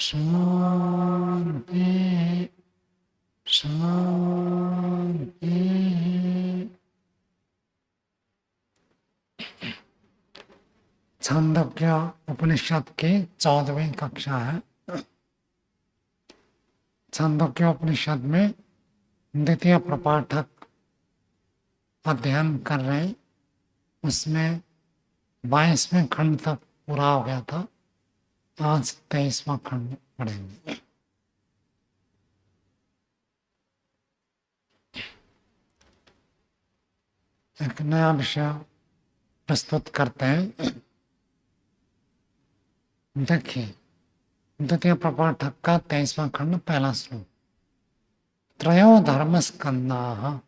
शांति शांति। छांदोग्य उपनिषद की 14वीं कक्षा है। छांदोग्य उपनिषद में द्वितीय प्रपाठक अध्ययन कर रहे हैं। उसमें 22वें खंड तक पूरा हो गया था। आज 23वां खंड पढ़ेंगे। एक नया विषय प्रस्तुत करते हैं। देखिए, द्वितीय प्रपाठक का 23वां खंड पहला श्लोक। त्रयो धर्मस्कन्धाः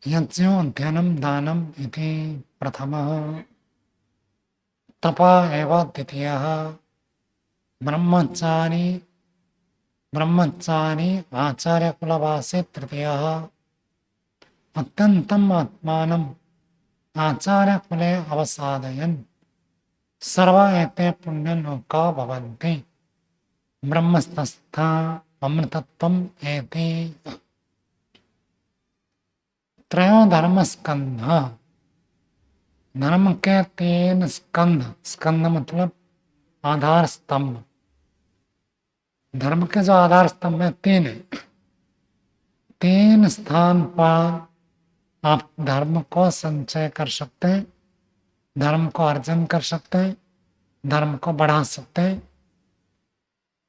यज्ञो अध्ययनं दानम् इति प्रथमः, तप एव द्वितीयः, ब्रह्मचारी आचार्यकुलवासे तृतीयः, अत्यन्तम् आत्मानम् आचार्यकुले अवसादयन् सर्व एते पुण्यलोका भवन्ति, ब्रह्मस्तस्था अमृतत्वम् एति। त्रयो धर्मस्कंध, धर्म के 3 स्कंध। स्कंध मतलब आधार स्तंभ। धर्म के जो आधार स्तंभ है 3 है। 3 स्थान पर आप धर्म को संचय कर सकते हैं, धर्म को अर्जन कर सकते हैं, धर्म को बढ़ा सकते हैं,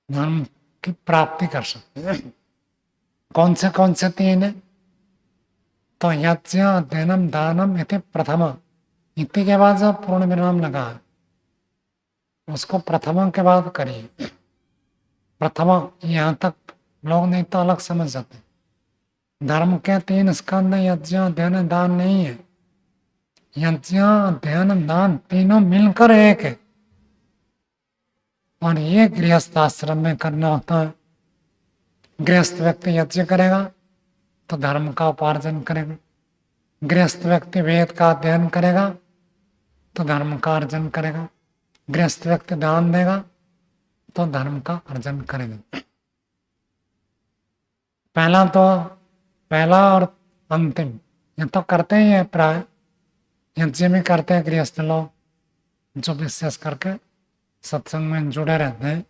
धर्म की प्राप्ति कर सकते हैं। कौन से 3 है? तो यज्ञ अध्ययनम दानम इति प्रथम। इति के बाद जो पूर्ण विराम लगा है उसको प्रथम के बाद करिए। प्रथम यहाँ तक लोग नहीं तो अलग समझ जाते। धर्म के 3 स्कंद यज्ञ अध्ययन दान नहीं है। यज्ञ अध्ययन दान तीनों मिलकर एक है, और ये गृहस्थ आश्रम में करना होता है। गृहस्थ व्यक्ति यज्ञ करेगा तो धर्म का उपार्जन करेगा, गृहस्थ व्यक्ति वेद का अध्ययन करेगा तो धर्म का अर्जन करेगा, गृहस्थ व्यक्ति दान देगा तो धर्म का अर्जन करेगा। पहला और अंतिम ये तो करते ही है प्राय। यज्ञ में करते हैं गृहस्थ लोग, जो विशेष करके सत्संग में जुड़े रहते हैं,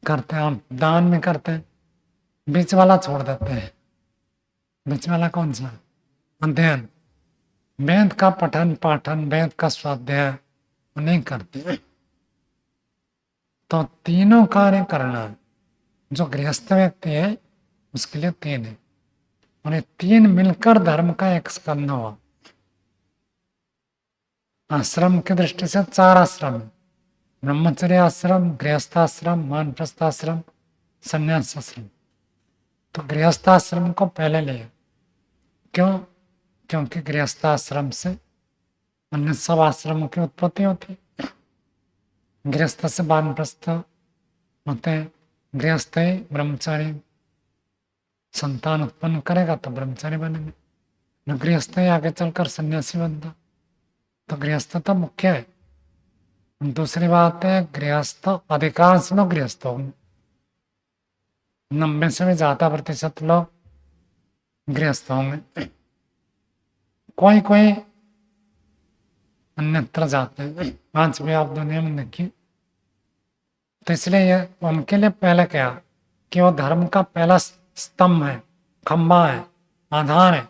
करते हैं। और दान में करते हैं। बीच वाला छोड़ देते हैं। बीच वाला कौन सा? अध्ययन, वेद का पठन पाठन, वेद का स्वाध्याय नहीं करते। तो तीनों कार्य करना जो गृहस्थ व्यक्ति है उसके लिए 3 है, और ये 3 मिलकर धर्म का एक स्कंध हुआ। आश्रम की दृष्टि से 4 आश्रम है। ब्रह्मचर्य आश्रम, गृहस्थाश्रम, वानप्रस्थाश्रम, संन्यास आश्रम। तो गृहस्थाश्रम को पहले लिया। क्यों? क्योंकि गृहस्थाश्रम से अन्य सब आश्रमों की उत्पत्ति होती है। गृहस्थ से वानप्रस्थ होते हैं। गृहस्थ ही ब्रह्मचारी संतान उत्पन्न करेगा तो ब्रह्मचारी बनेंगे, न गृहस्थ ही आगे चलकर सन्यासी बनता। तो गृहस्थ तो मुख्य है। दूसरी बात है, गृहस्थ अधिकांश लोग गृहस्थ होंगे। 90 से भी ज्यादा % लोग गृहस्थ होंगे। कोई कोई अन्यत्र जाते हैं। आज भी आप दुनिया में देखिए। तो इसलिए उनके लिए पहले क्या कि वो धर्म का पहला स्तंभ है, खंबा है, आधार है।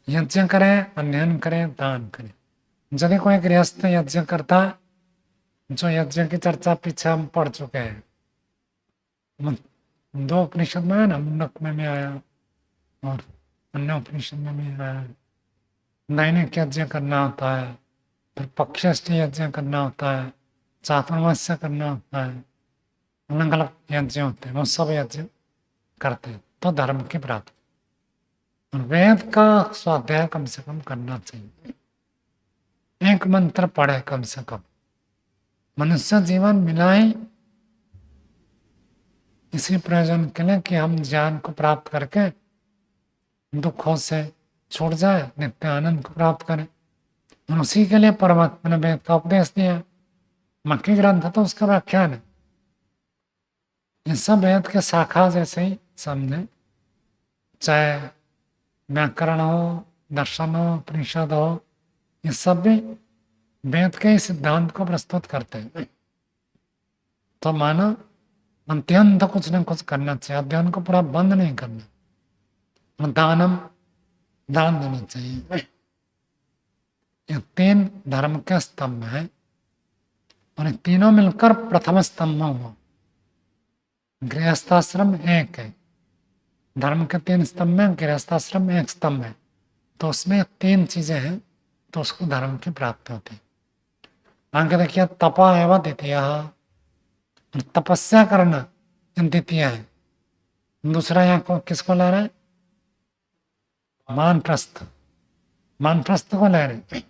यज्ञ करें, अध्ययन करें, दान करें। यदि कोई गृहस्थ यज्ञ करता है, जो यज्ञ की चर्चा पीछे हम पढ़ चुके हैं, 2 उपनिषद में है ना, मुंडक में भी आया और अन्य उपनिषद में भी आया। दैनिक यज्ञ करना होता है, फिर पक्षष्ठी यज्ञ करना होता है, चातुर्मास्य करना होता है, अलग अलग यज्ञ होते हैं। वो सब यज्ञ करते हैं तो धर्म की प्राप्ति। और वेद का स्वाध्याय कम से कम करना चाहिए। एक मंत्र पढ़े कम से कम। मनुष्य जीवन मिला ही इसी प्रयोजन के लिए कि हम ज्ञान को प्राप्त करके दुखों से छूट जाए, नित्य आनंद को प्राप्त करें। और उसी के लिए परमात्मा ने वेद का उपदेश दिया। मक्की ग्रंथ तो उसका व्याख्यान है। ये सब वेद के शाखा जैसे ही समझे, चाहे व्याकरण हो, दर्शन हो, उपनिषद हो, ये सब भी वेद के ही सिद्धांत को प्रस्तुत करते हैं। तो मानो अत्यंत कुछ न कुछ करना चाहिए, अध्ययन को पूरा बंद नहीं करना। दानम, दान देना चाहिए। ये 3 धर्म के स्तंभ हैं और तीनों मिलकर प्रथम स्तंभ हुआ। गृहस्थाश्रम एक है, धर्म के 3 स्तंभ में गृहस्थाश्रम एक स्तंभ है, तो उसमें 3 चीजें हैं, तो उसको धर्म की प्राप्ति होती है। आगे देखिए, तपा एवं द्वितीय, तपस्या करना द्वितीय है। दूसरा यहाँ को किसको ला रहे हैं? वानप्रस्थ, वानप्रस्थ को ले रहे।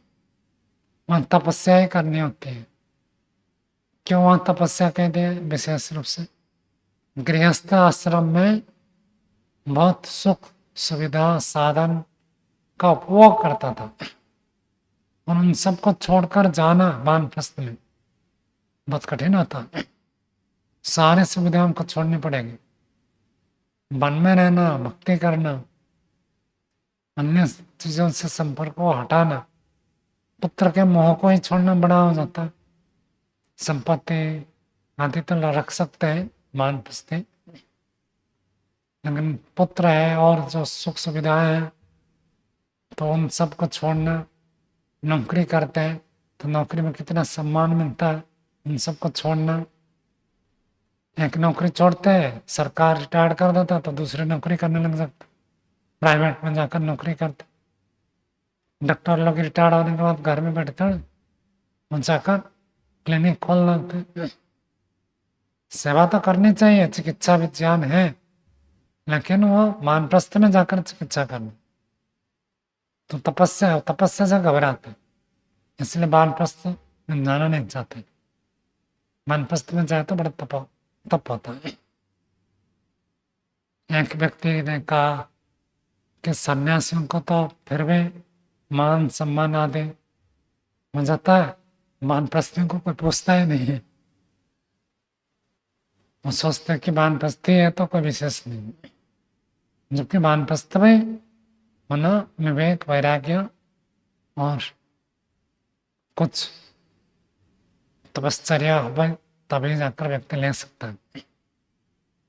वहां तपस्या ही करनी होती है। क्यों वहां तपस्या कहते हैं? विशेष रूप से गृहस्थ आश्रम में बहुत सुख सुविधा साधन का उपभोग करता था, और उन सबको छोड़कर जाना वानप्रस्थ में बहुत कठिन होता। सारे सुविधाओं को छोड़नी पड़ेगी, वन में रहना, भक्ति करना, अन्य चीजों से संपर्क को हटाना, पुत्र के मोह को ही छोड़ना बड़ा हो जाता। संपत्ति आदि तो रख सकते हैं वानप्रस्थ, लेकिन पुत्र है और जो सुख सुविधाएं हैं तो उन सबको छोड़ना। नौकरी करते हैं तो नौकरी में कितना सम्मान मिलता है, उन सबको छोड़ना। एक नौकरी छोड़ते हैं, सरकार रिटायर कर देता तो दूसरी नौकरी करने लग जाता, प्राइवेट में जाकर नौकरी करते। डॉक्टर लोग रिटायर होने के बाद घर में बैठते हैं, जाकर क्लिनिक खोल लेते। सेवा तो करनी चाहिए, चिकित्सा विज्ञान है, लेकिन वो वानप्रस्थ में जाकर चिकित्सा करनी। तो तपस्या से घबराते, इसलिए वानप्रस्थ में जाना नहीं चाहते। वानप्रस्थ में जाए तो बड़ा तप होता है। एक व्यक्ति ने कहा कि सन्यासियों को तो फिर भी मान सम्मान आदि हो जाता है, वानप्रस्थियों को कोई पूछता ही नहीं है। वो सोचते हैं कि वानप्रस्थी है तो कोई विशेष नहीं, जबकि वानप्रस्थ में मनो विवेक वैराग्य और कुछ तपश्चर्या हो तभी जाकर व्यक्ति ले सकता है,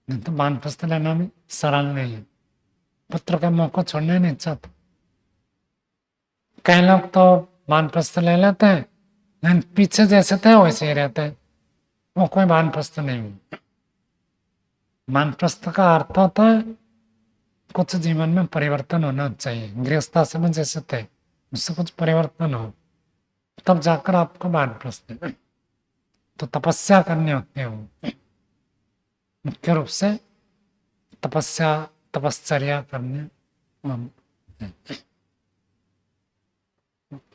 नहीं तो वानप्रस्थ लेना भी सरल नहीं है। पुत्र के मोह को छोड़ने नहीं चाहते। कई लोग तो वानप्रस्थ ले लेते हैं, लेकिन पीछे जैसे थे वैसे ही रहते हैं, वो कोई वानप्रस्थ नहीं है। वानप्रस्थ का अर्थ होता है कुछ जीवन में परिवर्तन होना चाहिए। गृहस्थाश्रम में जैसे थे उससे कुछ परिवर्तन हो, तब जाकर आपको वानप्रस्थ है। तो तपस्या करनी होती है, वो मुख्य रूप से तपश्चर्या करने।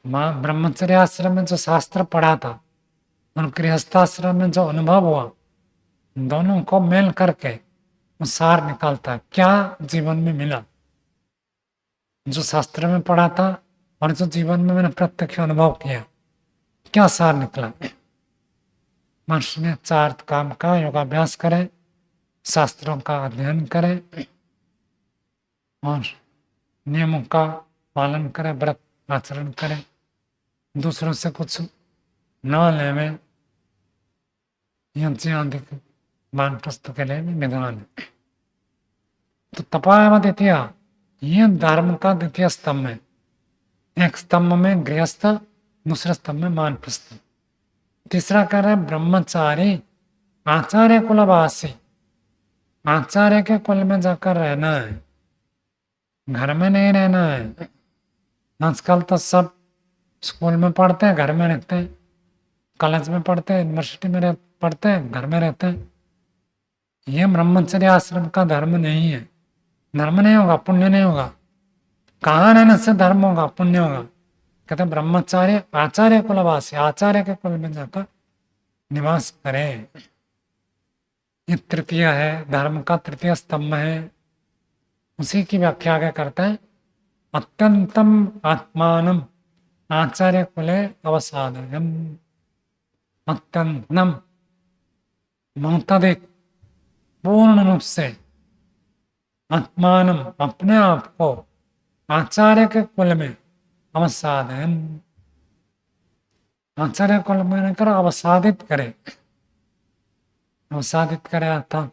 ब्रह्मचर्य आश्रम में जो शास्त्र पढ़ा था और गृहस्थाश्रम में जो अनुभव हुआ, दोनों को मेल करके वो सार निकालता है, क्या जीवन में मिला। जो शास्त्र में पढ़ा था और जो जीवन में मैंने प्रत्यक्ष अनुभव किया, क्या सार निकला। मनुष्य ने 4 काम का योगाभ्यास करें, शास्त्रों का अध्ययन करें और नियमों का पालन करें, व्रत आचरण करें, दूसरों से कुछ न लेवे, यज्ञ आदि वानप्रस्थ के लिए भी विधान है। तो तपा एवं द्वितीय, ये धर्म का द्वितीय स्तंभ है। एक स्तंभ में गृहस्थ, दूसरे स्तंभ में वानप्रस्थ। तीसरा कह रहे ब्रह्मचारी आचार्य कुलवासी, आचार्य के कुल में जाकर रहना है, घर में नहीं रहना है। आजकल तो सब स्कूल में पढ़ते हैं, घर में रहते हैं, कॉलेज में पढ़ते हैं, यूनिवर्सिटी में पढ़ते हैं, घर में रहते हैं। ये ब्रह्मचर्य आश्रम का धर्म नहीं है। धर्म नहीं होगा, पुण्य नहीं होगा। कहाँ रहने से धर्म होगा, पुण्य होगा? कहते ब्रह्मचार्य आचार्य कुलवासी, आचार्य के कुल में जाकर निवास करें। ये तृतीय है, धर्म का तृतीय स्तंभ है। उसी की व्याख्या क्या करते हैं? अत्यंतम आत्मानम आचार्य कुले अवसादयम्, अत्यंतम बहुत अधिक पूर्ण रूप से आत्मानम अपने आप को आचार्य के कुल में अवसाधन, आचार्य कुल में कर अवसादित करे, अवसादित करे अर्थात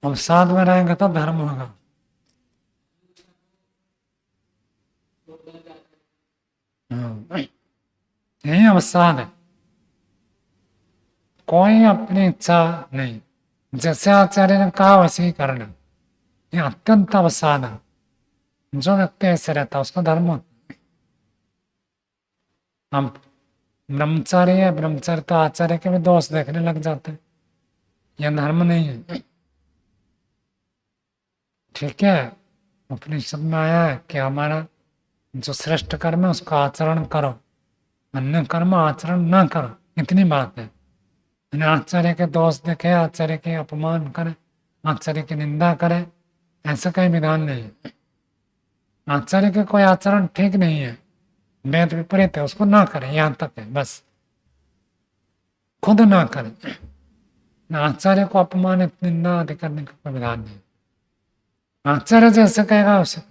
अवसाद में रहेंगे तो धर्म होगा। यही अवसाद है, कोई अपनी इच्छा नहीं, जैसे आचार्य ने कहा वैसे ही करना, ये अत्यंत अवसाद है। जो व्यक्ति ऐसे रहता है उसका धर्म होता है। हम ब्रह्मचारी है, ब्रह्मचारी तो आचार्य के भी दोष देखने लग जाते हैं, यह धर्म नहीं है। ठीक है, उपनिषद में आया है कि हमारा जो श्रेष्ठ कर्म है उसका आचरण करो, अन्य कर्म आचरण न करो, इतनी बात है। आचार्य के दोष देखे, आचार्य के अपमान करे, आचार्य की निंदा करे, ऐसा कोई विधान नहीं है। आचार्य के कोई आचरण ठीक नहीं है, वेद विपरीत है, उसको ना करे, यहां तक है बस, खुद ना करे। आचार्य को अपमानित निंदा आदि करने का कोई विधान नहीं। आचार्य जैसे कहेगा उसे,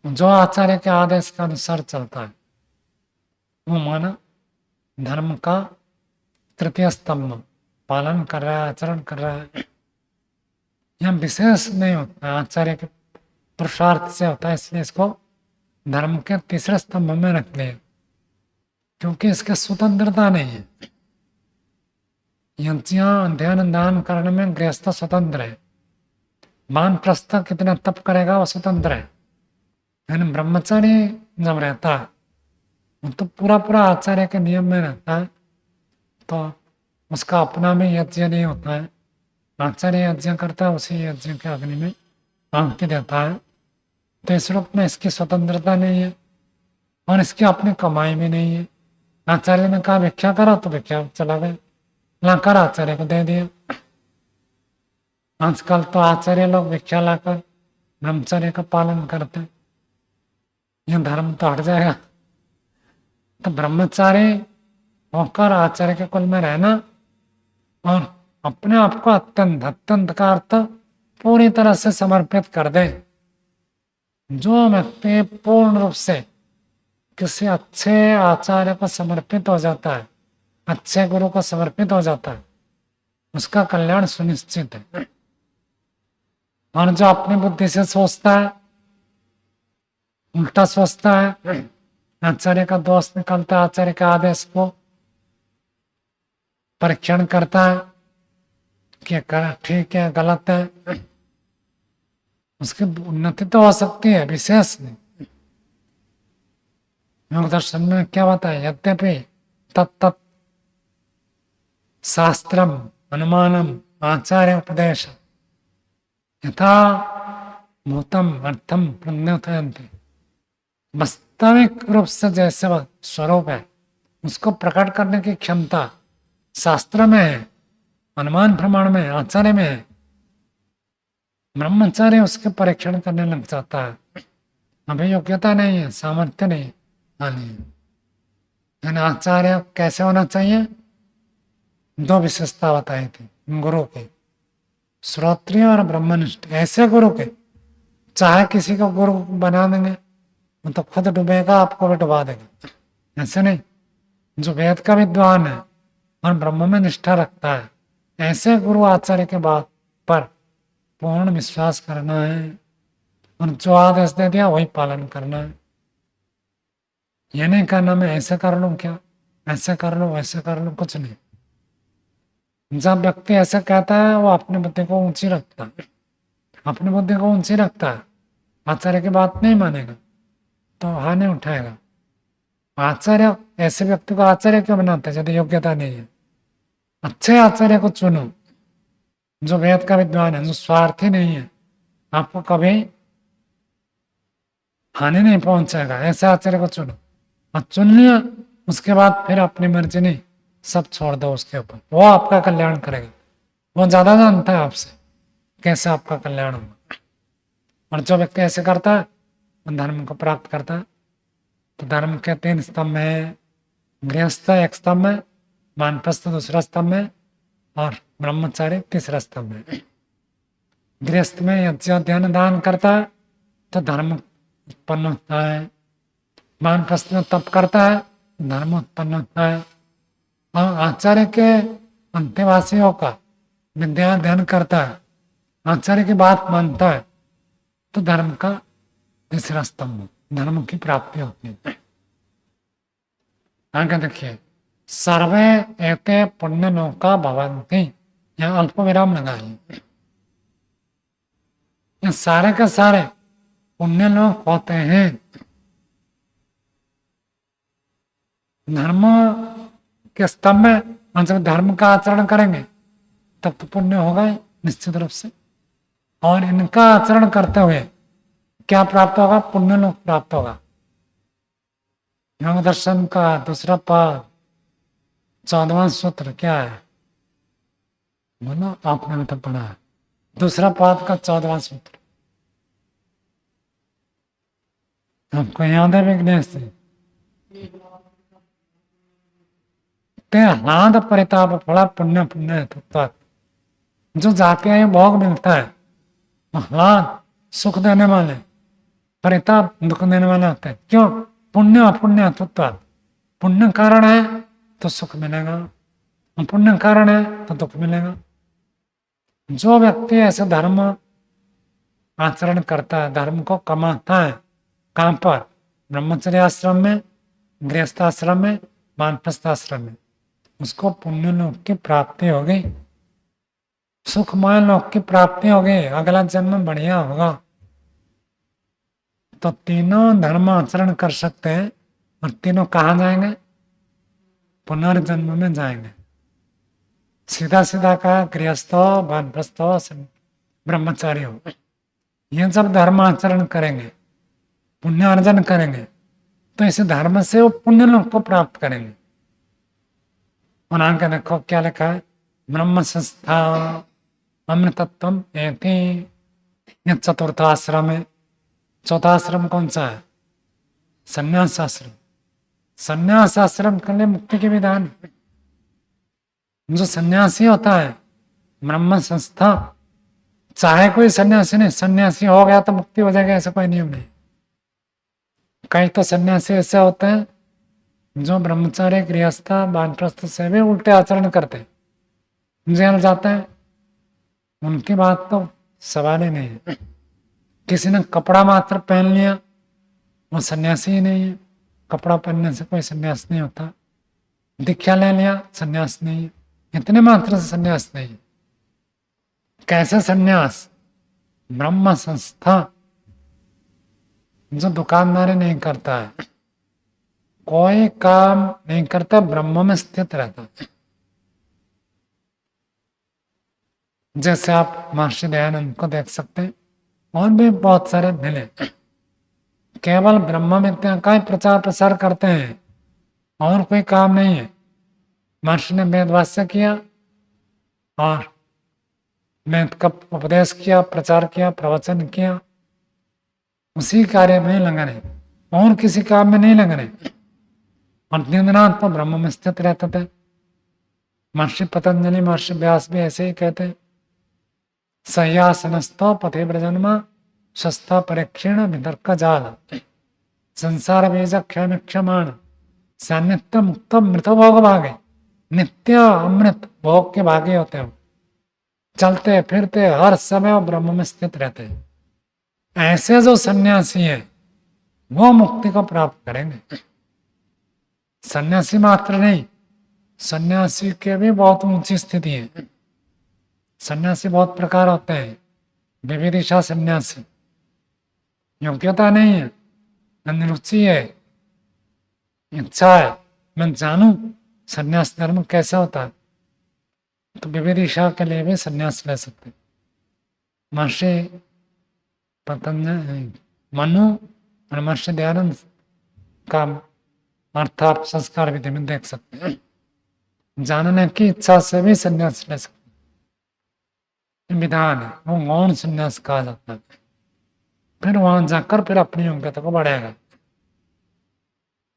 जो आचार्य के आदेश के अनुसार चलता है वो माना धर्म का तृतीय स्तंभ पालन कर रहा है, आचरण कर रहा है। यह विशेष नहीं होता, आचार्य के पुरुषार्थ से होता है, इसलिए इसको धर्म के तीसरे स्तंभ में रख लिया, क्योंकि इसकी स्वतंत्रता नहीं है। यज्ञ अध्ययन दान करने में गृहस्थ स्वतंत्र है, वानप्रस्थ कितना तप करेगा वो स्वतंत्र है, लेकिन ब्रह्मचारी जब रहता है वो तो पूरा पूरा आचार्य के नियम में रहता है, तो उसका अपना भी यज्ञ नहीं होता है। आचार्य यज्ञ करता है, उसी यज्ञ के अग्नि में आहुति देता है। तो इस रूप में इसकी स्वतंत्रता नहीं है और इसकी अपनी कमाई भी नहीं है। आचार्य ने कहा भिक्षा करो तो भिक्षा चला गया, लाकर आचार्य को दे दिया। आजकल तो आचार्य लोग भिक्षा लाकर ब्रह्मचर्य का पालन करते, यह धर्म तो हट जाएगा। तो ब्रह्मचारी होकर आचार्य के कुल में रहना और अपने आप को अत्यंत अत्यंत का अर्थ पूरी तरह से समर्पित कर दे। जो व्यक्ति पूर्ण रूप से किसी अच्छे आचार्य को समर्पित हो जाता है, अच्छे गुरु को समर्पित हो जाता है, उसका कल्याण सुनिश्चित है। और जो अपनी बुद्धि से सोचता है, उल्टा सोचता है, आचार्य का दोष निकलता है, आचार्य के आदेश को परीक्षण करता है कि ठीक है गलत है, उसकी उन्नति तो हो सकती है, विशेष नहीं। योग दर्शन में क्या बताया, यद्यपि तत्त शास्त्रम अनुमानम आचार्य उपदेश यथा भूतम अर्थम प्रज्ञायन्ते, वास्तविक रूप से जैसे स्वरूप है उसको प्रकट करने की क्षमता शास्त्र में है, अनुमान प्रमाण में, आचार्य में है। ब्रह्मचार्य उसके परीक्षण करने लग जाता है, अभी योग्यता नहीं है, सामर्थ्य नहीं है। आचार्य कैसे होना चाहिए, दो विशेषता बताई थी गुरु की, श्रोत्रिय और ब्रह्मनिष्ठ। ऐसे गुरु के चाहे किसी को गुरु बना देंगे वो तो खुद डूबेगा, आपको भी डुबा देगा, ऐसे नहीं। जो वेद का विद्वान है और ब्रह्म में निष्ठा रखता है, ऐसे गुरु आचार्य के बात पर पूर्ण विश्वास करना है और जो आदेश दे दिया वही पालन करना है। यह नहीं करना मैं ऐसे कर लूं, क्या ऐसे कर लो वैसे कर लो, कुछ नहीं। जब व्यक्ति ऐसा कहता है वो अपनी बुद्धि को ऊंची रखता है, अपनी बुद्धि को ऊंची रखता है, आचार्य की बात नहीं मानेगा तो हानि उठाएगा। आचार्य ऐसे व्यक्ति को आचार्य क्यों बनाते हैं यदि योग्यता नहीं है। अच्छे आचार्य को चुनो जो वेद का विद्वान है, जो स्वार्थी नहीं है, आपको कभी हानि नहीं पहुंचाएगा, ऐसे आचार्य को चुनो। और चुन लिया उसके बाद फिर अपनी मर्जी नहीं, सब छोड़ दो उसके ऊपर, वो आपका कल्याण करेगा। वो ज्यादा जानता है आपसे कैसे आपका कल्याण होगा। और जो व्यक्ति ऐसे करता है वो धर्म को प्राप्त करता है। तो धर्म के 3 स्तंभ है, गृहस्थ एक स्तंभ है, वानप्रस्थ दूसरा स्तंभ है और ब्रह्मचारी तीसरा स्तंभ है। गृहस्थ में यज्ञ ध्यान दान करता है तो धर्म उत्पन्न होता है, वानप्रस्थ में तप करता है धर्म उत्पन्न होता है, और आचार्य के अंत्यवासियों का विद्या अध्ययन करता है, आचार्य की बात मानता है तो धर्म का तीसरा स्तंभ, धर्म की प्राप्ति होती है। आगे देखिए, सर्वे एते पुण्य लोका भवन्ति, यहाँ अल्प विराम लगाइए। ये सारे के सारे पुण्य लोक होते हैं। धर्म के स्तंभ में जब धर्म का आचरण करेंगे तब तो पुण्य होगा ही निश्चित रूप से, और इनका आचरण करते हुए क्या प्राप्त होगा? पुण्य लोक प्राप्त होगा। योग दर्शन का दूसरा पाद 14वां सूत्र क्या है? बोलो, आपने भी तो पढ़ा है। दूसरा पाद का 14वां सूत्र आपको याद है विघ्नेश जी? ते ह्लाद परिताप फला पुण्य पुण्य तत्व, जो जाते हैं भोग मिलता है, ह्लाद सुख देने वाले, परिताप दुख देने वाले होते हैं। क्यों? पुण्य अपुण्य तत्व, पुण्य कारण है तो सुख मिलेगा, अपुण्य कारण है तो दुख मिलेगा। जो व्यक्ति ऐसे धर्म आचरण करता है, धर्म को कमाता है, कहां पर? ब्रह्मचर्य आश्रम में, गृहस्थ आश्रम में, वानप्रस्थ आश्रम में, उसको पुण्य लोक की प्राप्ति हो गई, सुखमय लोक की प्राप्ति हो गई, अगला जन्म बढ़िया होगा। तो तीनों धर्म आचरण कर सकते हैं और तीनों कहाँ जाएंगे? पुनर्जन्म में जाएंगे। सीधा सीधा कहा, गृहस्थ हो, वानप्रस्थ हो, ब्रह्मचारी हो, ये जब धर्म आचरण करेंगे, पुण्य अर्जन करेंगे, तो इस धर्म से वो पुण्य लोक को प्राप्त करेंगे। और आगे देखो क्या लिखा है? ब्रह्म संस्था अमृतत्वम एति, यह चतुर्थ आश्रम है। चौथा आश्रम कौन सा है? संन्यास आश्रम। संन्यास आश्रम के लिए मुक्ति के विधान है। जो सन्यासी होता है ब्रह्म संस्था, चाहे कोई सन्यासी नहीं, सन्यासी हो गया तो मुक्ति हो जाएगा ऐसा कोई नियम नहीं। कई तो सन्यासी ऐसे होते हैं जो ब्रह्मचार्य गृहस्थ वानप्रस्थ से भी उल्टे आचरण करते हैं, जेल जाते हैं, उनकी बात तो सवाल ही नहीं है। किसी ने कपड़ा मात्र पहन लिया, वो सन्यासी ही नहीं है। कपड़ा पहनने से कोई सन्यास नहीं होता। दीक्षा ले लिया, सन्यास नहीं है। इतने मात्र से सन्यास नहीं है। कैसे सन्यास? ब्रह्म संस्था, जो दुकानदारी नहीं करता है, कोई काम नहीं करता, ब्रह्म में स्थित रहता है। जैसे आप महर्षि दयानंद को देख सकते हैं, और भी बहुत सारे मिले, केवल ब्रह्म विद्या का ही प्रचार प्रसार करते हैं और कोई काम नहीं है। महर्षि ने वेदवास्य किया और वेद का उपदेश किया, प्रचार किया, प्रवचन किया, उसी कार्य में लगे रहे और किसी काम में नहीं लगे रहे, और दिन रात तो ब्रह्म में स्थित रहते थे। महर्षि पतंजलि, महर्षि व्यास भी ऐसे ही कहते हैं, सह्यासनस्थो पथे ब्रजन्मा शस्ता परीक्षण वितर्क जाल, संसार बीज क्षम क्षमाण सान्नित्य मुक्त मृत भोग भागे। नित्य अमृत भोग के भागे होते हैं, चलते फिरते हर समय वो ब्रह्म में स्थित रहते हैं। ऐसे जो सन्यासी है वो मुक्ति को प्राप्त करेंगे। सन्यासी मात्र नहीं, सन्यासी के भी बहुत ऊंची स्थिति है। सन्यासी बहुत प्रकार होते हैं। विविदिशा सन्यासी, योग्यता नहीं है, अनिरुचि है, इच्छा है मैं जानूं सन्यास धर्म कैसा होता है, तो विविदिशा के लिए भी सन्यास ले सकते। महर्षि पतंजलि, मनु और महर्षि दयानंद का अर्थ आप संस्कार विधि में देख सकते हैं। जानने की इच्छा से भी सन्यास ले सकते। विधान है, वो गौण संन्यास कहा जाता है। फिर वहां जाकर फिर अपनी योग्यता को बढ़ाएगा।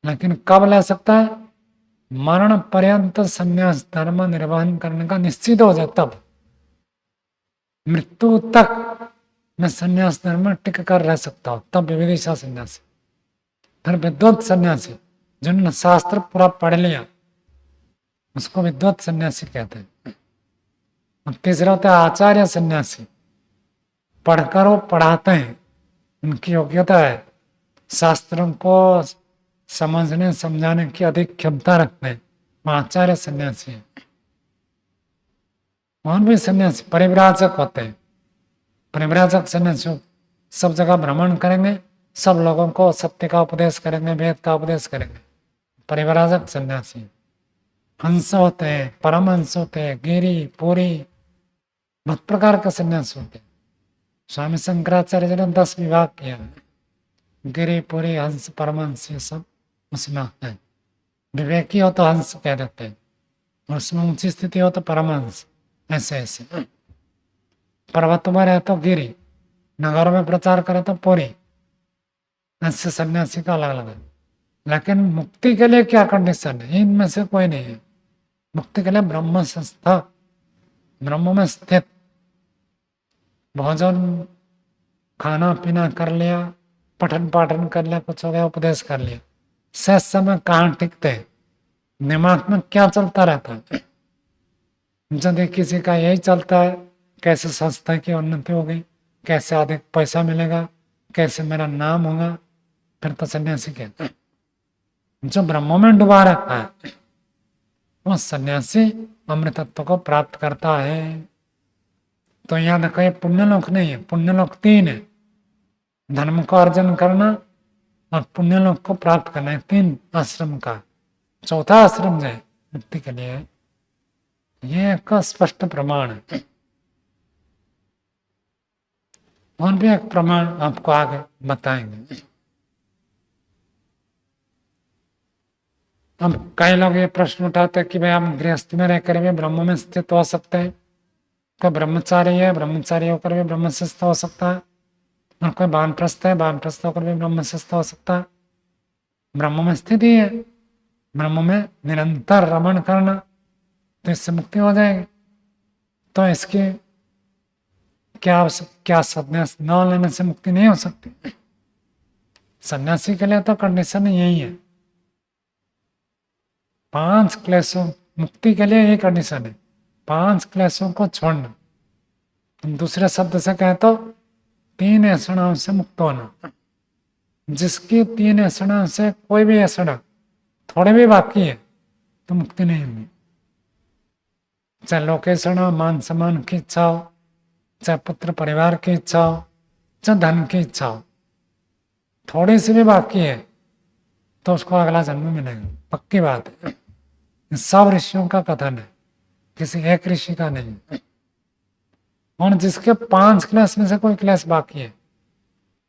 लेकिन कब ले सकता है? मरण पर्यंत संन्यास धर्म निर्वहन करने का निश्चित हो जाए, तब मृत्यु तक मैं संन्यास धर्म में टिक कर रह सकता हूं, तब विविदिशा सन्यासी। फिर विद्वत सन्यासी, जिन्होंने शास्त्र पूरा पढ़ लिया, उसको विद्वत सन्यासी कहते हैं। और तीसरा होता है आचार्य सन्यासी, पढ़कर वो पढ़ाते हैं, उनकी योग्यता है, शास्त्रों को समझने समझाने की अधिक क्षमता रखते हैं, वो आचार्य सन्यासी है। और भी सन्यासी परिव्राजक होते हैं। परिव्राजक सन्यासी सब जगह भ्रमण करेंगे, सब लोगों को सत्य का उपदेश करेंगे, वेद का उपदेश करेंगे, परिव्राजक सन्यासी। हंस होते हैं, परमहंस होते हैं, गिरी पूरी, बहुत प्रकार का सन्यास होते हैं। स्वामी शंकराचार्य जी ने 10 विभाग किया, गिरी पूरी हंस परमहंस ये सब उसमें आते हैं। विवेकी हो तो हंस कह देते हैं, और उसमें ऊंची स्थिति हो तो परमहंस, ऐसे ऐसे। पर्वत में रहे तो गिरी, नगरों में प्रचार करे तो पूरी, ऐसे सन्यासी का अलग अलग है। लेकिन मुक्ति के लिए क्या कंडीशन है? इनमें से कोई नहीं है। मुक्ति के लिए ब्रह्म संस्था, ब्रह्म में स्थित, भोजन खाना पीना कर लिया, पठन पाठन कर लिया, कुछ हो गया, उपदेश कर लिया, सहज समय कहाँ टिकते हैं, दिमाग में क्या चलता रहता है? यदि किसी का यही चलता है, कैसे संस्था की उन्नति होगी, कैसे अधिक पैसा मिलेगा, कैसे मेरा नाम होगा, फिर तो सन्यासी कहते हैं। जो ब्रह्म में डुबा रहता है वो सन्यासी अमृतत्व को प्राप्त करता है। तो याद रखो, पुण्यलोक नहीं है, पुण्यलोक 3 है, धर्म को अर्जन करना और पुण्यलोक को प्राप्त करना है, 3 आश्रम का। चौथा आश्रम जो है मुक्ति के लिए, ये एक स्पष्ट प्रमाण है। और भी एक प्रमाण आपको आगे बताएंगे। अब कई लोग ये प्रश्न उठाते हैं कि भाई हम गृहस्थ में रहकर भी ब्रह्म में स्थित हो सकते हैं, कोई ब्रह्मचारी है, ब्रह्मचारी होकर भी ब्रह्म से स्थित हो सकता है, और कोई वानप्रस्थ है, वानप्रस्थ होकर भी ब्रह्म से स्थित हो सकता है। ब्रह्म में स्थिति है, ब्रह्म में निरंतर रमण करना, तो इससे मुक्ति हो जाएगी। तो इसकी क्या संन्यास न लेने से मुक्ति नहीं हो सकती? सन्यासी के लिए तो कंडीशन यही है, 5 क्लेशों, मुक्ति के लिए यही कंडीशन है, 5 क्लेशों को छोड़ना। दूसरे शब्द से कहें तो 3 ऐसणाओं से मुक्त होना। जिसकी 3 ऐसणाओं से कोई भी ऐसणा थोड़े भी बाकी है तो मुक्ति नहीं होगी। चाहे लोकेशणा, मान सम्मान की इच्छा हो, चाहे पुत्र परिवार की इच्छा हो, चाहे धन की इच्छा हो, थोड़ी सी भी बाकी है तो उसको अगला जन्म मिलेगा, पक्की बात है। सब ऋषियों का कथन है, किसी एक ऋषि का नहीं। और जिसके 5 क्लेश में से कोई क्लेश बाकी है,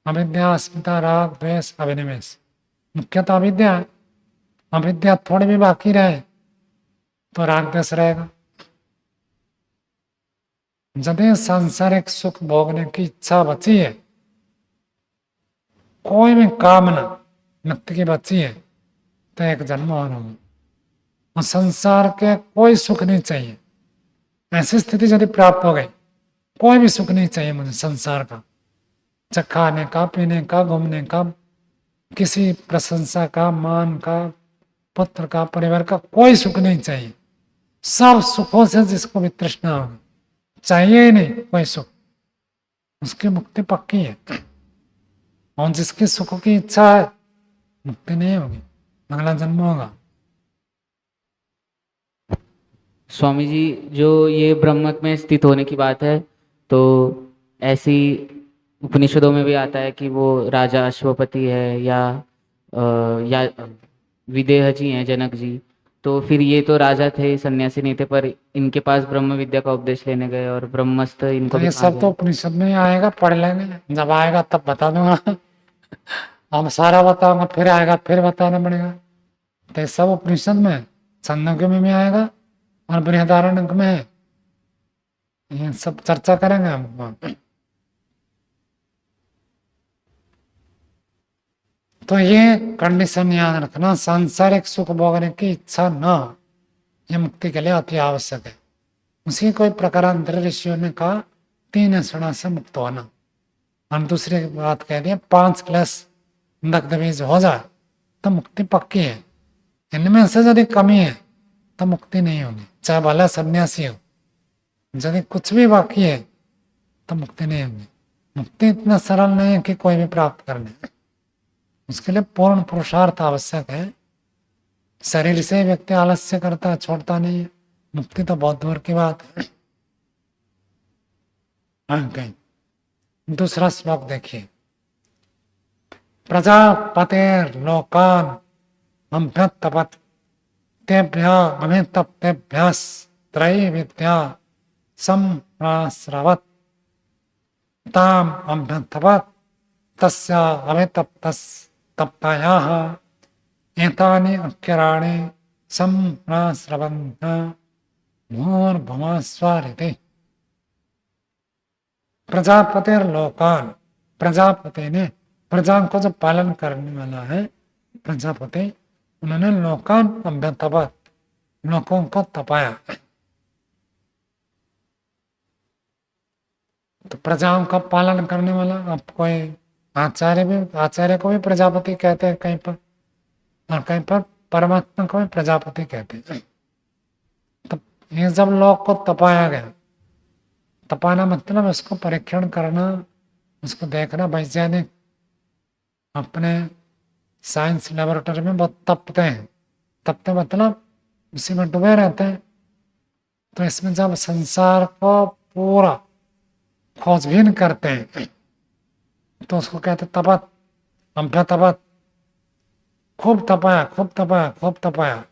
अविद्या, अस्मिता, राग, द्वेष, अभिनिवेश, मुख्यतः अविद्या है। अविद्या थोड़ी भी बाकी रहे तो राग द्वेष रहेगा। यदि सांसारिक सुख भोगने की इच्छा बची है, कोई भी कामना मुक्ति की बची है, तो एक जन्म और होगा। और संसार के कोई सुख नहीं चाहिए, ऐसी स्थिति यदि प्राप्त हो गई, कोई भी सुख नहीं चाहिए मुझे संसार का, चाहे खाने का, पीने का, घूमने का, किसी प्रशंसा का, मान का, पुत्र का, परिवार का, कोई सुख नहीं चाहिए। सब सुखों से जिसको भी तृष्णा होगी, चाहिए ही नहीं कोई सुख, उसकी मुक्ति पक्की है। और जिसकी सुख की इच्छा है, मुक्ति नहीं होगी, अगला जन्म होगा। स्वामी जी, जो ये ब्रह्म में स्थित होने की बात है, तो ऐसी उपनिषदों में भी आता है कि वो राजा अश्वपति है या विदेह जी हैं, जनक जी। तो फिर ये तो राजा थे, सन्यासी नहीं थे, पर इनके पास ब्रह्म विद्या का उपदेश लेने गए और ब्रह्मस्थ इनको तो भी ये कहा सब तो गया। उपनिषद में ही आएगा, पढ़ लेंगे, जब आएगा तब बता दूंगा। हम सारा बताऊंगा, फिर आएगा फिर बताना पड़ेगा। तो ये सब उपनिषद में है, छंदोग्य में भी आएगा और बृहदारण्यक में है, ये सब चर्चा करेंगे हम। तो ये कंडीशन याद रखना, सांसारिक सुख भोगने की इच्छा न हो, ये मुक्ति के लिए अति आवश्यक है। उसी कोई प्रकारांतर ऋषियों ने कहा 3 क्षणों से मुक्त होना। और दूसरी बात कह दी 5 क्लेश दग्ध बीज हो जाए तो मुक्ति पक्की है। इनमें से यदि कमी है तो मुक्ति नहीं होगी, चाहे भला सन्यासी हो। यदि कुछ भी बाकी है तो मुक्ति नहीं होगी। मुक्ति इतना सरल नहीं है कि कोई भी प्राप्त कर ले, उसके लिए पूर्ण पुरुषार्थ आवश्यक है। शरीर से व्यक्ति आलस्य करता है, छोड़ता नहीं है, मुक्ति तो बहुत दूर की बात है। दूसरा श्लोक देखिए, प्रजापतेर्लोकान् अभ्यतपत् तेभ्यः अमितप्तेभ्यस्त्रैविद्या सम्प्रास्रवत् ताम् अभ्यतपत् तस्य अमितप्तस्तप्तायाः एतानि अक्षराणि सम्प्रास्रवन्त भूर्भुवः स्वरिति। प्रजापतिर्लोकान्, प्रजापति ने, प्रजा को जो पालन करने वाला है प्रजापति, उन्होंने लोकान अभ्यतपत्, लोकों को तपाया। तो प्रजाओं का पालन करने वाला, अब कोई आचार्य को भी प्रजापति कहते हैं कहीं पर, और कहीं पर परमात्मा को भी प्रजापति कहते हैं। तो ये जब लोक को तपाया गया, तपाना मतलब उसको परीक्षण करना, उसको देखना। वैज्ञानिक अपने साइंस लेबोरेटरी में बहुत तपते हैं, तपते मतलब उसी में डूबे रहते हैं। तो इसमें जब संसार को पूरा खोजबीन करते हैं तो उसको कहते तपत, अभ्यतपत्, खूब तपाया, खूब तपाया, खूब तपाया,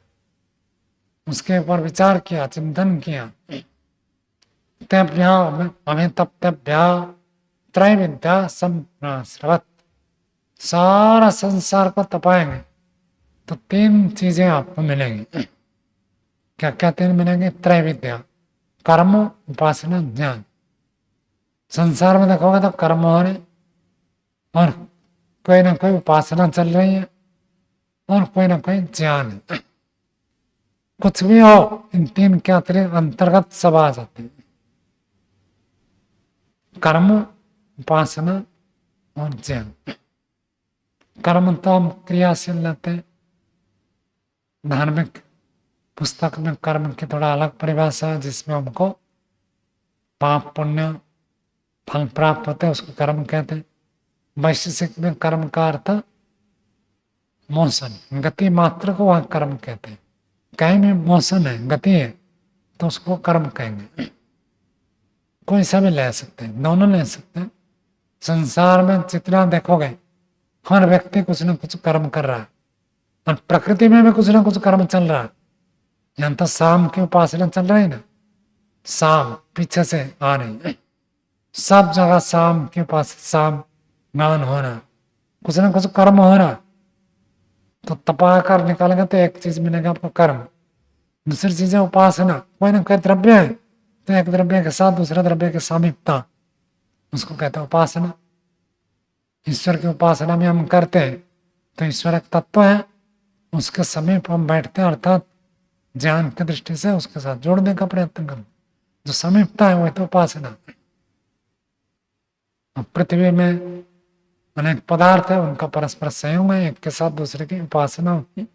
उसके ऊपर विचार किया, चिंतन किया। तेभ्यः अमितप्तेभ्यः त्रैविद्या सम्प्रास्रवत्, सारा संसार को तपाएंगे तो 3 चीजें आपको मिलेंगी। क्या क्या 3 मिलेंगे? त्रैविद्या, कर्म, उपासना, ज्ञान। संसार में देखोगे तो कर्म हो रहे, और कोई ना कोई उपासना चल रही है, और कोई ना कोई ज्ञान है। कुछ भी हो, इन 3 के अंतर्गत सब आ जाते हैं, कर्म, उपासना और ज्ञान। कर्म तो हम क्रियाशील रहते हैं। धार्मिक पुस्तक में कर्म की थोड़ा अलग परिभाषा है, जिसमें हमको पाप पुण्य फल प्राप्त होते हैं, उसको कर्म कहते हैं। वैशेषिक में कर्म का अर्थ मोशन, गति मात्र को वह कर्म कहते हैं। कहीं भी मोशन है, गति है, तो उसको कर्म कहेंगे। कोई सा भी ले सकते हैं, दोनों ले सकते हैं। संसार में जितना देखोगे हर व्यक्ति कुछ न कुछ कर्म कर रहा है, और प्रकृति में भी कुछ न कुछ कर्म चल रहा है। यहाँ तो शाम की उपासना चल रही है ना, शाम पीछे से आ रही है, सब जगह शाम के पास शाम गान हो रहा, कुछ ना कुछ कर्म हो रहा। तो तपा कर निकालेंगे तो एक चीज मिलेगा आपको कर्म, दूसरी चीज है उपासना। कोई ना कोई द्रव्य है तो एक द्रव्य के साथ दूसरे द्रव्य के सामीप्यता, उसको कहते हैं उपासना। ईश्वर की उपासना में हम करते हैं तो ईश्वर एक तत्व है, उसके समीप हम बैठते हैं, अर्थात ज्ञान की दृष्टि से उसके साथ जोड़ने का प्रयत्न करते, जो समीपता है वह तो उपासना। अब पृथ्वी में अनेक पदार्थ है, उनका परस्पर संयोग है, एक के साथ दूसरे की उपासना होती है।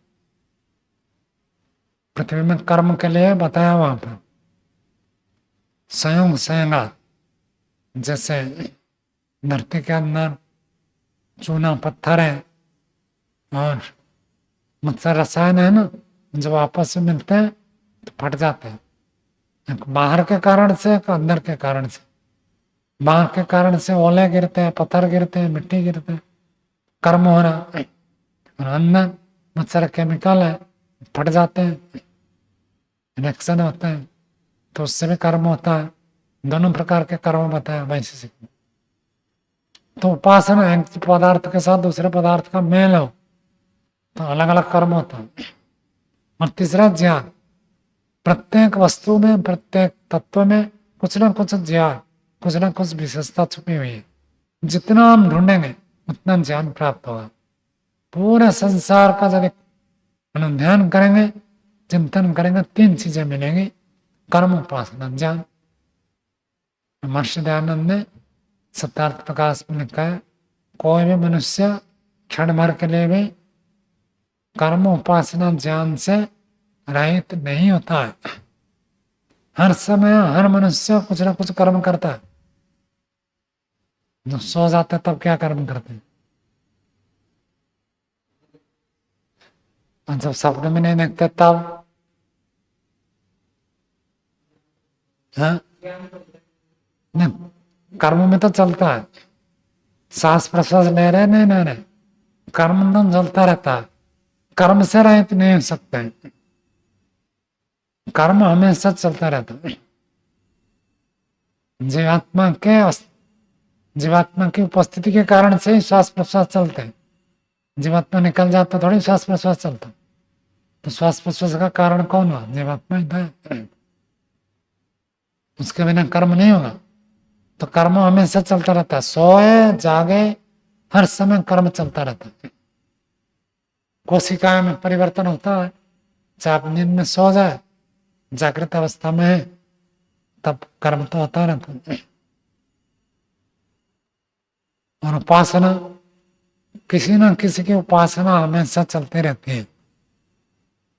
पृथ्वी में कर्म के लिए बताया वहां पर संयोग संयंगात, जैसे धरती के अंदर चूना पत्थर है और मत्स्य रसायन है ना, जब आपस में मिलते हैं तो फट जाते हैं, एक बाहर के कारण से एक अंदर के कारण से। बाहर के कारण से ओले गिरते हैं, पत्थर गिरते हैं, मिट्टी गिरते हैं, कर्म हो रहा। और अंदर बहुत सारे केमिकल है, फट जाते हैं, रिएक्शन होता है, तो उससे भी कर्म होता है। दोनों प्रकार के कर्म बताया वैशेषिक में। तो उपासना एक पदार्थ के साथ दूसरे पदार्थ का मेल हो तो अलग अलग कर्म होता है। और तीसरा ज्ञान, प्रत्येक वस्तु में, प्रत्येक तत्व में कुछ ना कुछ ज्ञान, कुछ ना कुछ विशेषता छुपी हुई है। जितना हम ढूंढेंगे उतना ज्ञान प्राप्त होगा। पूरे संसार का जब अनुध्यान करेंगे, चिंतन करेंगे, 3 चीजें मिलेंगी, कर्म, उपासना, ज्ञान। महर्षि दयानंद ने सत्यार्थ प्रकाश में लिखा है, कोई भी मनुष्य क्षण भर के लिए भी कर्म, उपासना, ज्ञान से रहित नहीं होता है। हर समय हर मनुष्य कुछ ना कुछ कर्म करता है। जब सो जाते हैं तब क्या कर्म करते हैं, और जब सपने में नहीं देखते तब हाँ, नहीं, कर्म में तो चलता है, सांस प्रश्वास ले रहे नहीं ले रहे, कर्म तो चलता रहता है। कर्म से रहित नहीं हो सकते हैं, कर्म हमेशा चलता रहता है। जीवात्मा के जीवात्मा की उपस्थिति के कारण से ही श्वास प्रश्वास चलते हैं। जीवात्मा निकल जाता थोड़ी श्वास प्रश्वास चलता। तो श्वास प्रश्वास का कारण कौन हुआ? जीवात्मा ही था। उसके बिना कर्म नहीं होगा। तो कर्म हमेशा चलता रहता है, सोए जागे हर समय कर्म चलता रहता है। कोशिकाएं में परिवर्तन होता है, चाहे आप नींद में सो जाए, जागृत अवस्था में है, तब कर्म तो होता रहता है। और उपासना, किसी न किसी की उपासना हमेशा चलती रहती है।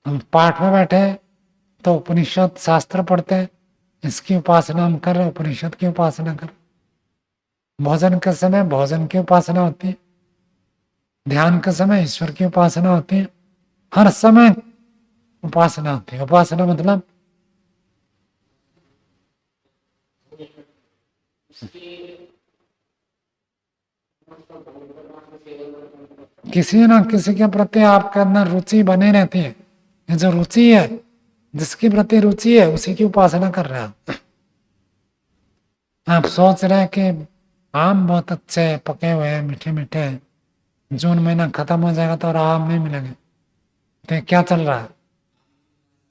हम पाठ में बैठे तो उपनिषद शास्त्र पढ़ते, इसकी उपासना हम कर रहे, उपनिषद की उपासना कर। भोजन के समय भोजन की उपासना होती है, ध्यान के समय ईश्वर की उपासना होती है, हर समय उपासना होती है। उपासना मतलब किसी न किसी के प्रति आपके अंदर रुचि बनी रहती है। ये जो रुचि है, जिसकी प्रति रुचि है उसी की उपासना कर रहे हैं आप सोच रहे हैं कि आम बहुत अच्छे पके हुए हैं, मीठे मीठे, जून महीना खत्म हो जाएगा तो और आम नहीं मिलेंगे, तो क्या चल रहा है?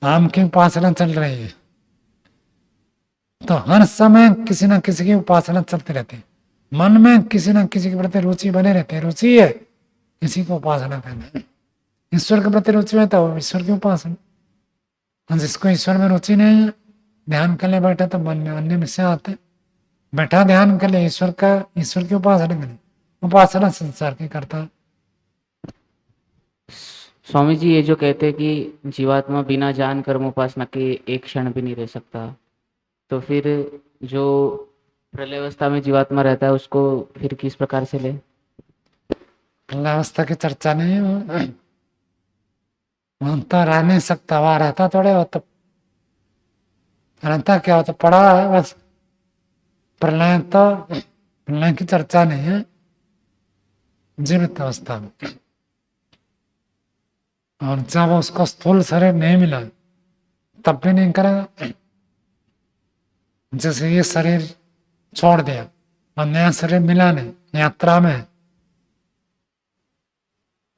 आम की उपासना चल रही है। तो हर समय किसी न किसी की उपासना चलती रहती है। मन में किसी न किसी के प्रति रुचि बने रहती है, रुचि है, इसी को उपासना कहते हैं। ईश्वर के प्रति रुचि है तो ईश्वर की उपासना। और जिसको ईश्वर में रुचि नहीं है, ध्यान के लिए बैठे तो मन में अन्य विषय आते, बैठा ध्यान के लिए ईश्वर की उपासना के लिए, उपासना संसार की करता है। स्वामी जी ये जो कहते हैं कि जीवात्मा बिना ज्ञान कर्म उपासना के एक क्षण भी नहीं रह सकता, तो फिर जो प्रलय अवस्था में जीवात्मा रहता है उसको फिर किस प्रकार से ले? अवस्था की चर्चा नहीं है, वहां तो रह नहीं सकता, वहां रहता थोड़े हो, तो रहता क्या हो, तो पड़ा है बस। प्रलय की चर्चा नहीं है जीवित अवस्था में। और जब उसको स्थूल शरीर नहीं मिला तब भी नहीं करेगा। जैसे ये शरीर छोड़ दिया और नया शरीर मिला नहीं, यात्रा में,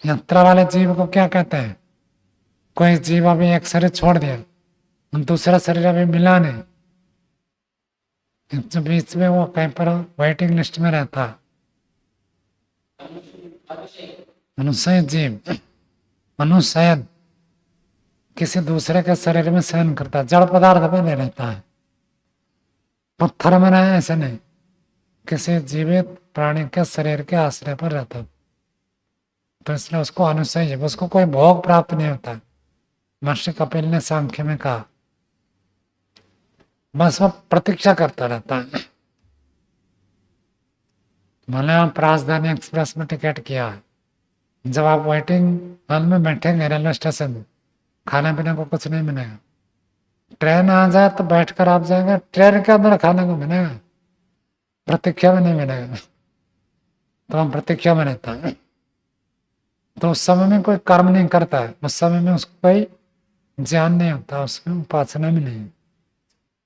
यात्रा वाले जीव को क्या कहते हैं? कोई जीव अभी एक शरीर छोड़ दिया और दूसरा शरीर अभी मिला नहीं, जो बीच में वो कहीं पर वेटिंग लिस्ट में रहता है, अनुशय जीव। अनुशयन किसी दूसरे के शरीर में शयन करता है, जड़ पदार्थ में नहीं रहता है, पत्थर में रहे ऐसे नहीं, किसी जीवित प्राणी के शरीर के आश्रय पर रहता है। तो इसलिए उसको अनुशय, उसको कोई भोग प्राप्त नहीं होता। महर्षि कपिल ने सांख्य में कहा, बस वो प्रतीक्षा करता रहता है। भले आप राजधानी एक्सप्रेस में टिकट किया है, जब आप वेटिंग हॉल में बैठेंगे रेलवे स्टेशन में, खाने पीने को कुछ नहीं मिलेगा। ट्रेन आ जाए तो बैठकर आप जाएंगे, ट्रेन के अंदर खाने को मिलेगा, प्रतीक्षा में नहीं मिलेगा। तो हम प्रतीक्षा में रहता है। तो उस समय में कोई कर्म नहीं करता है, उस समय में उसको कोई ज्ञान नहीं होता, उसमें उपासना भी नहीं है।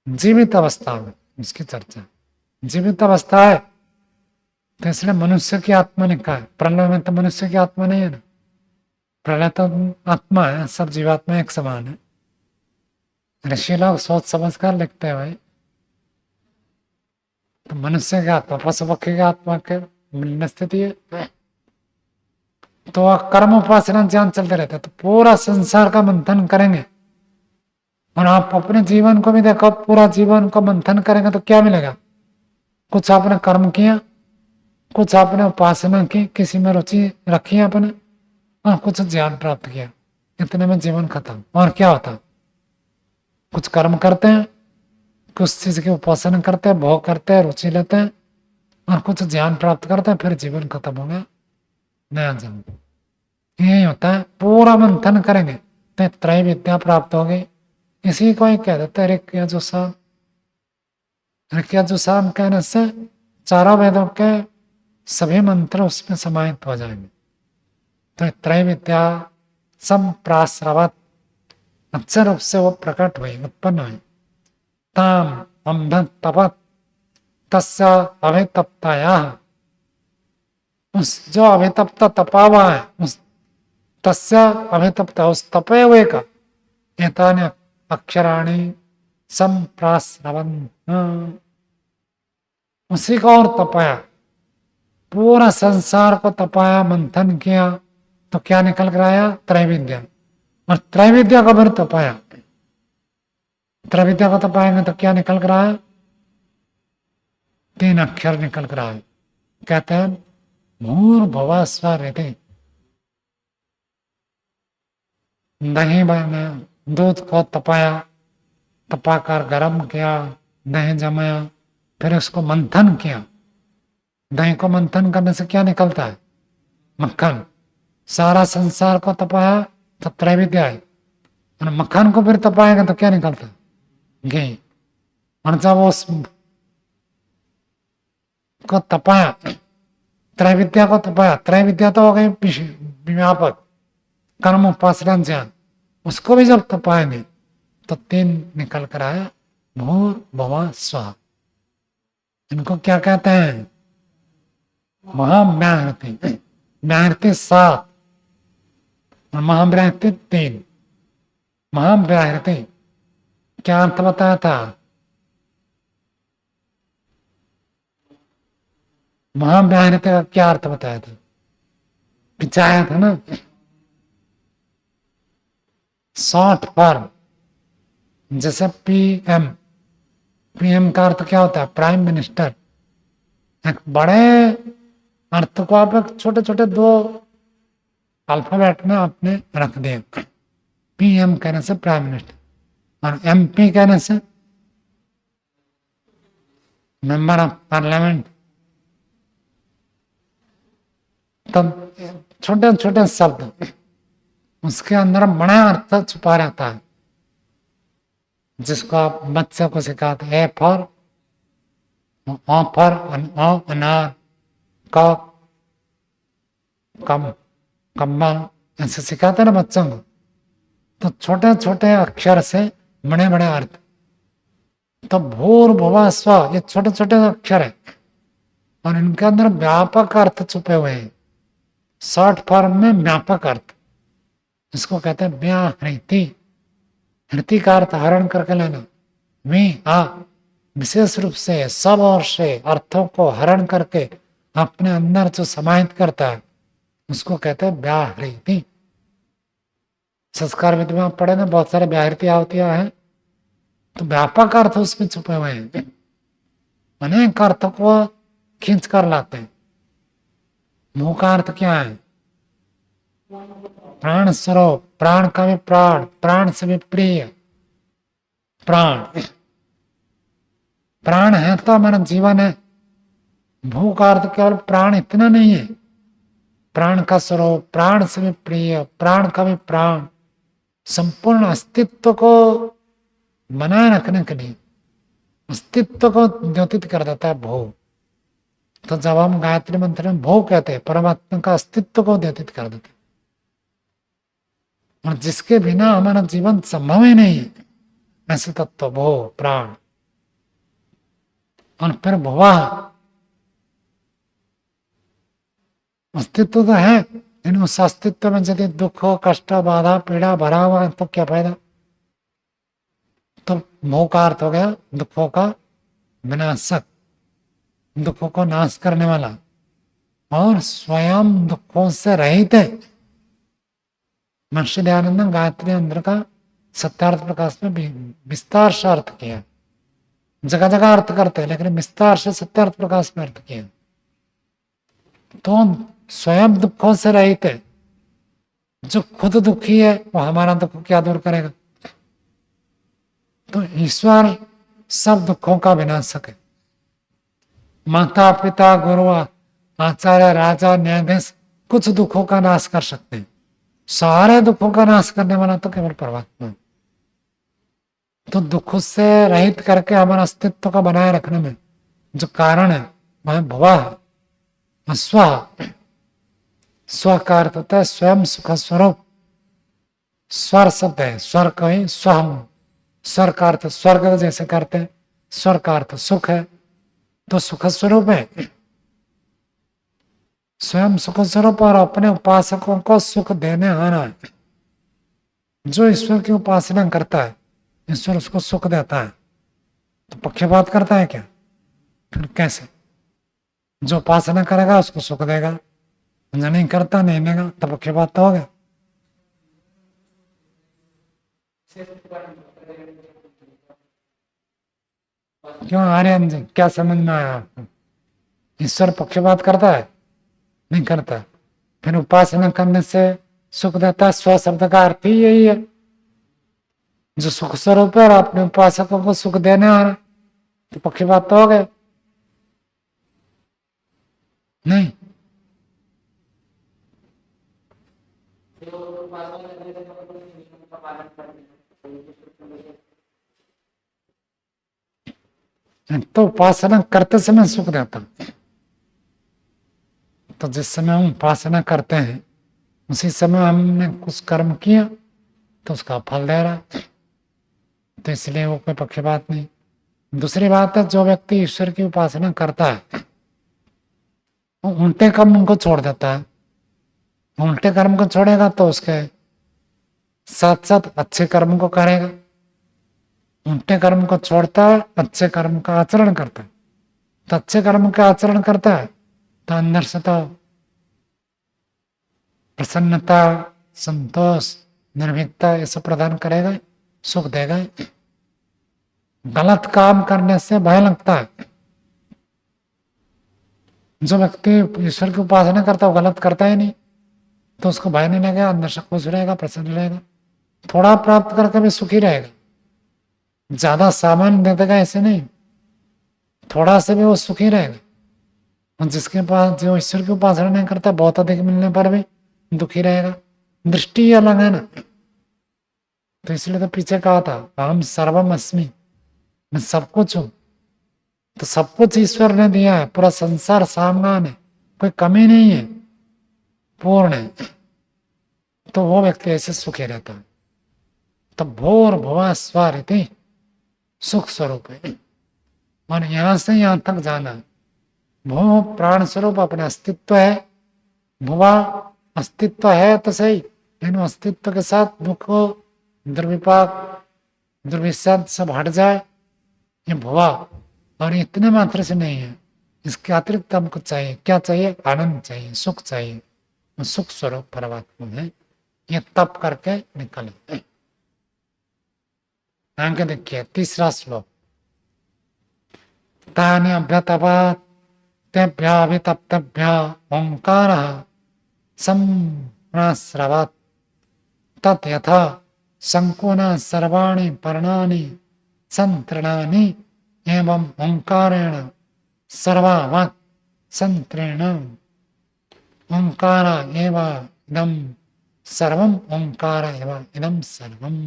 जीवित अवस्था में उसकी चर्चा, जीवित अवस्था है तो इसलिए मनुष्य की आत्मा ने कहा। प्रलय में तो मनुष्य की आत्मा नहीं है ना, प्रलय तो आत्मा है, सब जीवात्मा एक समान है। ऋषि लोग सोच समझ कर लिखते हैं भाई। तो मनुष्य की आत्मा पशु पक्षी की आत्मा के मिलने स्थिति है। तो वह कर्म उपासना ज्ञान चलते रहता है, तो पूरा संसार का मंथन करेंगे। और आप अपने जीवन को भी देखो, पूरा जीवन को मंथन करेंगे तो क्या मिलेगा? कुछ आपने कर्म किया, कुछ आपने उपासना की, किसी में रुचि रखी आपने, और कुछ ज्ञान प्राप्त किया, इतने में जीवन खत्म। और क्या होता? कुछ कर्म करते हैं, कुछ चीज की उपासना करते हैं, भोग करते हैं, रुचि लेते हैं, और कुछ ज्ञान प्राप्त करते हैं, फिर जीवन खत्म हो गया, नया जन्म। यही होता है, पूरा मंथन करेंगे तो त्रय विद्या प्राप्त होगी। इसी को ही कह देते हैं ऋक् यजुसाम। ऋक् यजुसाम कहने से चारों वेदों के सभी मंत्र उसमें समाहित हो जाएंगे। तो त्रय विद्या संप्रासरवत अच्छे रूप से वो प्रकट हुई, उत्पन्न हुई। ताम अंध तपत तस्य अभितप्ताया, उस जो अभितप्त तपा हुआ है, उस तस्य अभितप्त, उस तपे हुए का एतानि अक्षराणि संप्रासरवन, उसी को और तपाया, पूरा संसार को तपाया, मंथन किया, तो क्या निकल कर आया? त्रैविद्या। और त्रैविद्या को फिर तपाया, त्रैविद्या को तपाएंगे तो क्या निकल कर आया? 3 अक्षर निकल कर आए। कहते हैं भूर्भुवः स्वः इति। दही बना, दूध को तपाया, तपाकर गर्म किया, दही जमाया, फिर उसको मंथन किया। दही को मंथन करने से क्या निकलता है? मक्खन। सारा संसार को तपाया तो त्रैविद्या है, और मक्खन को फिर तपाएगा तो क्या निकलता है? घी। और जब उस को तपाया, त्रैविद्या को तपाया, त्रैविद्या तो हो गई व्यापक कर्म उपासना ज्ञान, उसको भी जब तपाएंगे तो 3 निकल कर आया, भूर्भुवः स्वः। इनको क्या कहते हैं? महाव्याहृति। व्याहृति 7 और महाव्याहृति 3। महाव्याहृति क्या अर्थ बताया था? महाव्याहृति का क्या अर्थ बताया था? पिछाया था ना, शॉर्ट फॉर्म। जैसे पीएम, पीएम का अर्थ क्या होता है? Prime minister. एक बड़े अर्थ को आप एक छोटे छोटे 2 अल्फाबेट में आपने रख दिया। पीएम कहने से प्राइम मिनिस्टर, और एमपी कहने से मेंबर ऑफ पार्लियामेंट। तब छोटे छोटे शब्द, उसके अंदर बड़ा अर्थ छुपा रहता है, जिसको आप बच्चे को सिखाते हैं। ए फॉर ऑफर, अनार, कप, कम, कम्बा, ऐसे सिखाते हैं ना बच्चों को। तो छोटे छोटे अक्षर से बड़े बड़े अर्थ। तो भूर्भुवः स्वः, ये छोटे छोटे अक्षर है, और इनके अंदर व्यापक अर्थ छुपे हुए हैं। शॉर्ट फॉर्म में व्यापक अर्थ, इसको कहते हैं व्याहृति। हृति का अर्थ हरण करके लेना। विशेष रूप से सब और से अर्थों को हरण करके अपने अंदर जो समाहित करता है, उसको कहते हैं व्याहृति। संस्कार विधि में पढ़े ना, बहुत सारे व्याहृति आवतियां हैं, तो व्यापक अर्थ उसमें छुपे हुए हैं। अनेक अर्थ को खींच कर लाते हैं। मुंह का अर्थ क्या है? प्राण स्वरूप, प्राण का भी प्राण, प्राण से भी प्रिय प्राण। प्राण है तो हमारा जीवन है। भू का अर्थ केवल प्राण इतना नहीं है, प्राण का स्वरूप, प्राण से भी प्रिय, प्राण का भी प्राण, संपूर्ण अस्तित्व को बनाए रखने के लिए, अस्तित्व को द्योतित कर देता है भू। तो जब हम गायत्री मंत्र में भू कहते हैं, परमात्मा का अस्तित्व को द्योतित कर देते हैं, और जिसके बिना हमारा जीवन संभव ही नहीं है, ऐसे तत्व भू, प्राण। और फिर भुवः, अस्तित्व तो है, लेकिन उस अस्तित्व में यदि दुख, कष्ट, बाधा, पीड़ा भरा हुआ है तो क्या फायदा? तो मोह का अर्थ हो गया दुखों का विनाशक, दुखों को नाश करने वाला। और स्वयं दुखों से रहित है। महर्षि दयानंद ने गायत्री मंत्र का सत्यार्थ प्रकाश में विस्तार से अर्थ किया। जगह जगह अर्थ करते हैं लेकिन विस्तार से सत्यार्थ प्रकाश में अर्थ किया। तो स्वयं दुखों से रहित है। जो खुद दुखी है वो हमारा दुख क्या दूर करेगा? तो ईश्वर सब दुखों का विनाशक है। माता पिता गुरु आचार्य राजा न्यायाधीश कुछ दुखों का नाश कर सकते हैं, सारे दुखों का नाश करने वाला तो केवल परमात्मा है। तो दुख से रहित करके हमारे अस्तित्व का बनाए रखने में जो कारण है वह भुवा है। स्व का अर्थ होता है स्वयं सुख स्वरूप। स्वर शब्द है, स्वर कहीं स्वहम, स्वर का अर्थ स्वर्ग जैसे करते हैं, स्वर का अर्थ सुख है, तो सुख स्वरूप है स्वयं सुख स्वरूप और अपने उपासकों को सुख देने आना है। जो ईश्वर की उपासना करता है ईश्वर उसको सुख देता है, तो पक्षपात करता है क्या? फिर कैसे? जो उपासना करेगा उसको सुख देगा, जो नहीं करता नहीं देगा, तो पक्षपात तो हो गया। क्यों आर्यन जी, क्या समझ में आया आपको? ईश्वर पक्षपात करता है? नहीं करता। फिर उपासना करने से सुख देता है, स्व शब्द का अर्थ ही यही है। जो सुख स्वरूप है और अपने उपासकों को सुख देने आ रहा, तो पक्षपात तो हो गए नहीं। तो उपासना करते समय सुख देता, तो जिस समय हम उपासना करते हैं उसी समय हमने कुछ कर्म किया तो उसका फल दे रहा, तो इसलिए वो कोई पक्षपात नहीं। दूसरी बात है, जो व्यक्ति ईश्वर की उपासना करता है वो उल्टे कर्म को छोड़ देता है। उल्टे कर्म को छोड़ेगा तो उसके साथ साथ अच्छे कर्म को करेगा। उल्टे कर्म को छोड़ता है, अच्छे कर्म का आचरण करता है। तो अच्छे कर्म का आचरण करता है तो अंदर से तो प्रसन्नता, संतोष, निर्भीकता ये सब प्रदान करेगा, सुख देगा। गलत काम करने से भय लगता है। जो व्यक्ति ईश्वर की उपासना करता है वो गलत करता ही नहीं, तो उसको भय नहीं लगेगा, अंदर से खुश रहेगा, प्रसन्न रहेगा, थोड़ा प्राप्त करके भी सुखी रहेगा। ज्यादा सामान दे देगा ऐसे नहीं, थोड़ा से भी वो सुखी रहेगा। और जिसके पास जो ईश्वर की उपासना नहीं करता बहुत अधिक मिलने पर भी दुखी रहेगा। दृष्टि अलग है ना, तो इसलिए तो पीछे कहा था अहम सर्वम अस्मि, मैं सब कुछ हूं। तो सब कुछ ईश्वर ने दिया है, पूरा संसार सामान है, कोई कमी नहीं है, पूर्ण है। तो वो व्यक्ति ऐसे सुखी रहता है। तो भोर भुवा स्वर इति सुख स्वरूप है। और यहां से यहां तक जाना, भू प्राण स्वरूप अपने अस्तित्व है, भुवा अस्तित्व है तो सही, लेकिन अस्तित्व के साथ दुख, दुर्विपाक, दुर्विषाद सब हट जाए, ये भुवा। और इतने मात्र से नहीं है, इसके अतिरिक्त हमको चाहिए, क्या चाहिए? आनंद चाहिए, सुख चाहिए। सुख स्वरूप परमात्मा है, ये तप करके निकले। आगे देखिए तीसरा श्लोक, तानि अभ्यतपात् तेभ्याभितप्तभ्य ओंकारः सम्प्रास्रवत् तत् यथा शंकुना सर्वाणि पर्णानि संतृणानि एवं ओंकारेण सर्वावत् संतृणम् ओंकार एव इदं सर्वम् ओंकार एव इदं सर्वम्।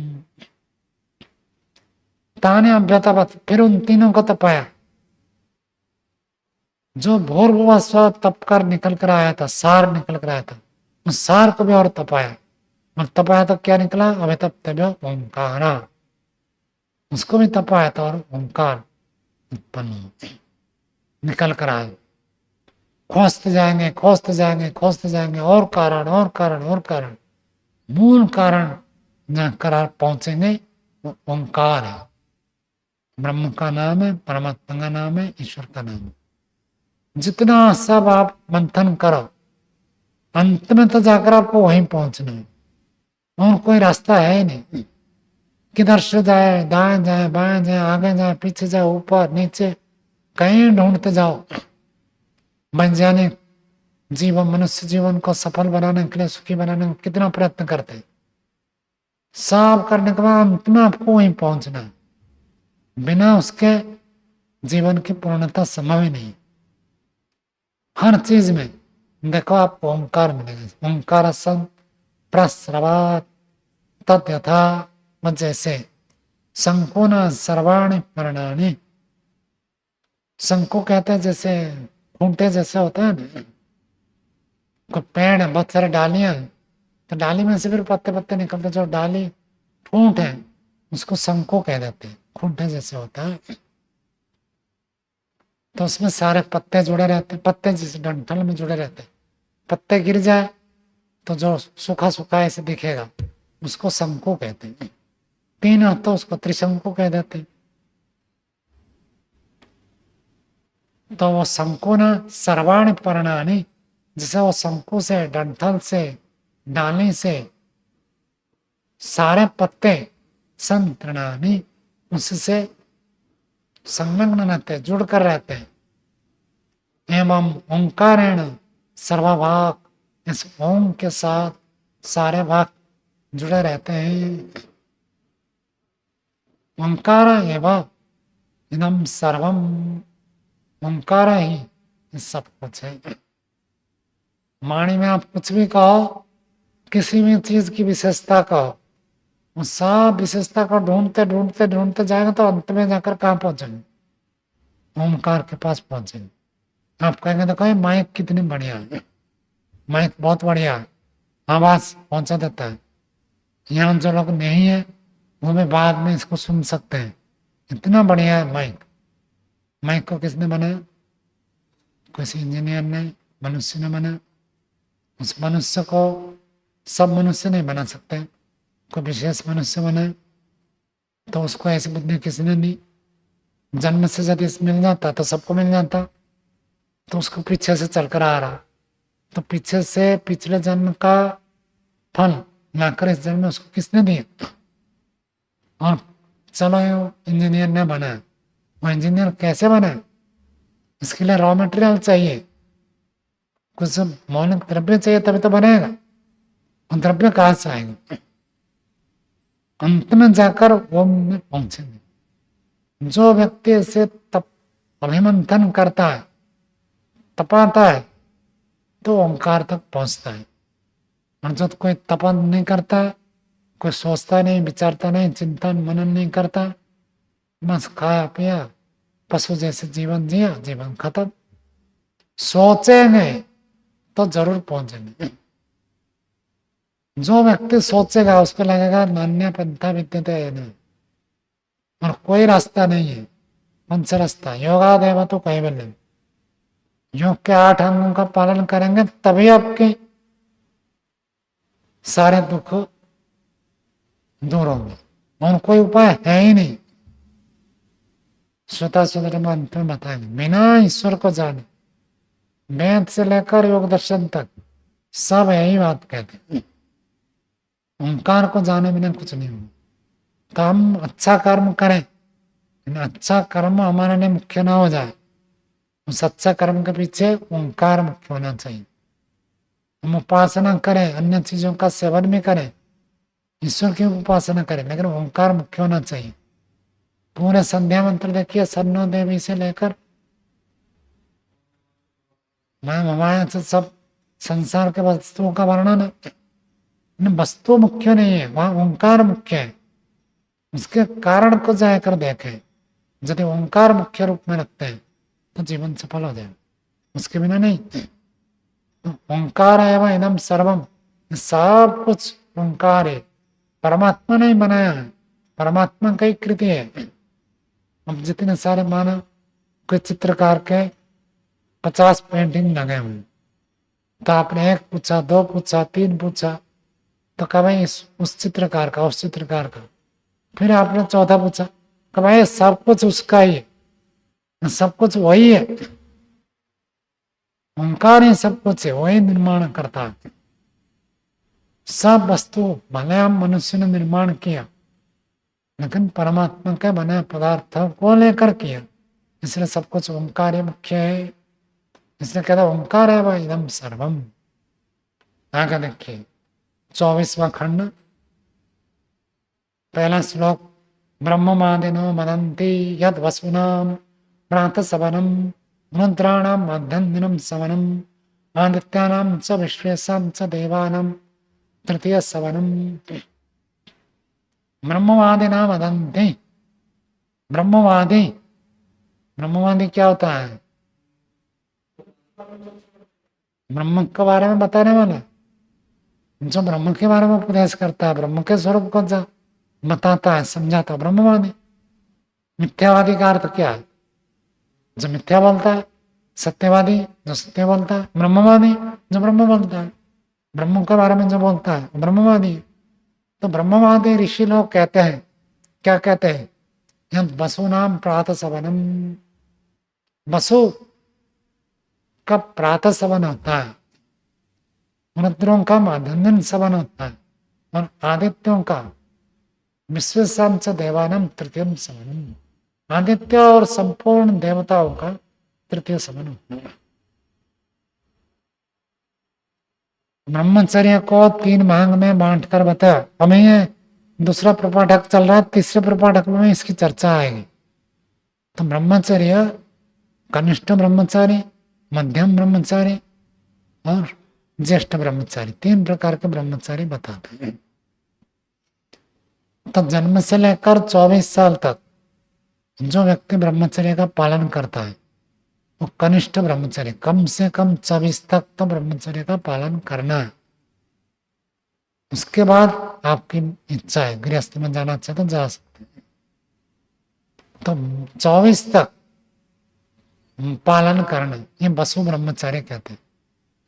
ताने अभ्यतपत, फिर उन तीनों को तपाया। जो भूर्भुव स्व तप कर निकल कर आया था, सार निकल कर आया था, उस सार को भी और तपाया। और तपाया तो क्या निकला? अभितप्तव्य ओंकारा, उसको भी तपाया था और ओंकार उत्पन्न निकल कर आए। खोजते जाएंगे खोजते जाएंगे खोजते जाएंगे, और कारण और कारण और कारण, मूल कारण जहां करार पहुंचेंगे वो ओंकार है। ब्रह्म का नाम है, परमात्मा का नाम है, ईश्वर का नाम है। जितना सब आप मंथन करो, अंत में तो जाकर आपको वहीं पहुंचना है, और कोई रास्ता है ही नहीं। किधर से जाए, दाएं जाए, बाएं जाए, आगे जाए, पीछे जाए, ऊपर नीचे, कहीं ढूंढते जाओ। वैज्ञानिक जीवन, मनुष्य जीवन को सफल बनाने के लिए, सुखी बनाने का कितना प्रयत्न करते हैं, सब करने के बाद अंत में आपको वहीं पहुंचना है। बिना उसके जीवन की पूर्णता संभव ही नहीं। हर चीज में देखो आपको ओंकार मिलेगा। ओंकार सन प्रस्रवात तद्यथा, जैसे शंको न सर्वाणि पर्णानि। शंको कहते हैं जैसे खूंटे जैसे होता है ना, कोई पेड़ है, बहुत सारे डालियां हैं, तो डाली में से फिर पत्ते पत्ते निकलते, जो डाली ठूंठ है उसको शंको कह देते हैं, खूंटे जैसे होता है। तो उसमें सारे पत्ते जुड़े रहते हैं, पत्ते जैसे डंठल में जुड़े रहते हैं। पत्ते गिर जाए तो जो सूखा सूखा ऐसे दिखेगा उसको शंको कहते हैं। तीन हो तो उसको त्रिशंकु कह देते हैं। तो वो शंकु न सर्वाणि पर्णानि, जैसे वो शंकु से, डंठल से, डाली से सारे पत्ते संतृणानि, उससे संलग्न रहते हैं, जुड़कर रहते हैं। एवं ओंकारेण सर्वभाग, इस ओम के साथ सारे भाग जुड़े रहते हैं। ओंकार एवं इदम सर्वम, ओंकार ही सब कुछ है। वाणी में आप कुछ भी कहो, किसी भी चीज की विशेषता कहो, उस सब विशेषता को ढूंढते ढूंढते ढूंढते जाएगा तो अंत में जाकर कहाँ पहुंचेंगे? ओंकार के पास पहुंचेंगे। आप कहेंगे देखो ये माइक कितनी बढ़िया है, माइक बहुत बढ़िया है, आवाज पहुंचा देता है। यहाँ जो लोग नहीं है वो भी बाद में इसको सुन सकते हैं, इतना बढ़िया है माइक। माइक को किसने बनाया? किसी इंजीनियर ने, मनुष्य ने बनाया। उस मनुष्य को सब मनुष्य नहीं बना सकते, कोई विशेष मनुष्य बनाए, तो उसको ऐसी बुद्धि किसने दी? जन्म से यदि मिल जाता तो सबको मिल जाता, तो उसको पीछे से चलकर आ रहा, तो पीछे से पिछले जन्म का फल लाकर इस जन्म में उसको किसने दिया? और चलो इंजीनियर ने बनाया, वो इंजीनियर कैसे बना? इसके लिए रॉ मटेरियल चाहिए, कुछ मौलिक द्रव्य चाहिए, तभी तो बनेगा। और द्रव्य कहाँ से आएगा? अंत में जाकर ओम में पहुंचेंगे। जो व्यक्ति ऐसे तप अभिमंथन करता है, तपाता है, तो ओंकार तक पहुंचता है। और जब कोई तपन नहीं करता, कोई सोचता नहीं, विचारता नहीं, चिंतन मनन नहीं करता, बस खाया पिया पशु जैसे जीवन जिया, जीवन खत्म। सोचेंगे तो जरूर पहुंचेंगे। जो व्यक्ति सोचेगा उसको लगेगा नान्य पंथा विद्यते है नहीं, और कोई रास्ता नहीं है। कौन सा रास्ता? योगादेव तो कैवल्यम। योग के 8 अंगों का पालन करेंगे तभी आपके सारे दुख दूर होंगे, और कोई उपाय है ही नहीं। श्वेता सुंदर में अंत में बताएंगे, बिना ईश्वर को जाने, वेद से लेकर योग दर्शन तक सब यही बात कहते हैं, ओंकार को जाने बिना कुछ नहीं होगा। तो हम अच्छा कर्म करें, अच्छा कर्म हमारे लिए मुख्य ना हो जाए, उस अच्छा कर्म के पीछे ओंकार मुख्य होना चाहिए। हम उपासना करें, अन्य चीजों का सेवन भी करें, ईश्वर की उपासना करें, लेकिन ओंकार मुख्य होना चाहिए। पूरे संध्या मंत्र देखिए, सन्नो देवी से लेकर माया से सब संसार के वस्तुओं का वर्णन है। वस्तु मुख्य नहीं है, वहां ओंकार मुख्य है। उसके कारण को जाकर देखें, यदि ओंकार मुख्य रूप में रखते हैं तो जीवन सफल हो जाए, उसके बिना नहीं। तो ओंकार एवं इदम सर्वम, सब कुछ ओंकार है, परमात्मा ने बनाया है, परमात्मा की कृति है। अब जितने सारे मानव, कोई चित्रकार के 50 पेंटिंग लगे हुए, तो आपने 1 पूछा, 2 पूछा, 3 पूछा, तो कहा भाई उस चित्रकार का, उस चित्रकार का। फिर आपने 4था पूछा, कहा भाई सब कुछ उसका ही है, सब कुछ वही है। ओंकार ही सब कुछ है, वही निर्माण करता है सब वस्तु। भले हम मनुष्य ने निर्माण किया, लेकिन परमात्मा के बने पदार्थों को लेकर किया, इसलिए सब कुछ ओंकार ही मुख्य है। इसलिए कहता ओंकार है वह इदम सर्वम। आगे देखिए 24वां खंड, पहला श्लोक। ब्रह्ममादिनो मदन्ति यद वसुनाम प्रातः सवनम रुद्राणाम मध्यन्दिनम सवनम आदित्यानाम च विश्वेशम च देवानाम तृतीय सवनम। ब्रह्मवादिना वदन्ति। ब्रह्मवादी, ब्रह्मवादी क्या होता है? ब्रह्म के बारे में बताने वाला, जो ब्रह्म के बारे में उपदेश करता है, ब्रह्म के स्वरूप को बताता है, समझाता है, ब्रह्मवादी। मिथ्यावादी का अर्थ क्या है? जो मिथ्या बोलता है। सत्यवादी जो सत्य बोलता है। ब्रह्मवादी जो ब्रह्म बोलता है, ब्रह्म के बारे में जो बोलता है ब्रह्मवादी। तो ब्रह्मवादी ऋषि लोग कहते हैं, क्या कहते हैं? यद वसु नाम प्रातः सवनम। वसु का प्रातः सवन होता है, रुद्रों का माध्यम सवन होता है, और आदित्यों का विश्वेशम च देवानम तृतीयम सवनम। आदित्य और संपूर्ण देवताओं का तृतीय सवन होता है। ब्रह्मचर्य को 3 भाग में बांटकर बताया। हमें ये दूसरा प्रपाठक चल रहा है, तीसरे प्रपाठक में इसकी चर्चा आएगी। तो ब्रह्मचर्य, कनिष्ठ ब्रह्मचारी, मध्यम ब्रह्मचारी और ज्येष्ठ ब्रह्मचारी, 3 प्रकार के ब्रह्मचारी बताते हैं। तो जन्म से लेकर 24 साल तक जो व्यक्ति ब्रह्मचर्य का पालन करता है वो कनिष्ठ ब्रह्मचर्य, कम से कम 24 तक तो ब्रह्मचर्य का पालन करना है। उसके बाद आपकी इच्छा है गृहस्थ में जाना चाहे तो जा सकते हैं। तो 24 तक पालन करना, ये वसु ब्रह्मचार्य कहते हैं।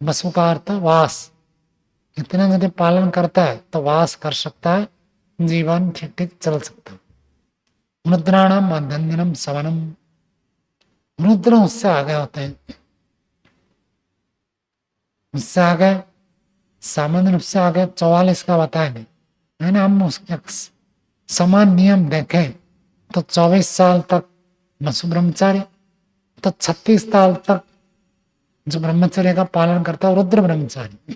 वसु का अर्थ वास। इतना यदि पालन करता है तो वास कर सकता है, जीवन ठीक ठीक चल सकता है। रुद्राणाम मध्यन्दिनम सवनम। रुद्र उससे आगे होते हैं, उससे आगे सामान्य रूप से आगे 44 का बताएंगे, है ना। हम उसके समान नियम देखें तो 24 साल तक वसु ब्रह्मचारी, तो 36 साल तक जो ब्रह्मचर्य का पालन करता है रुद्र ब्रह्मचारी।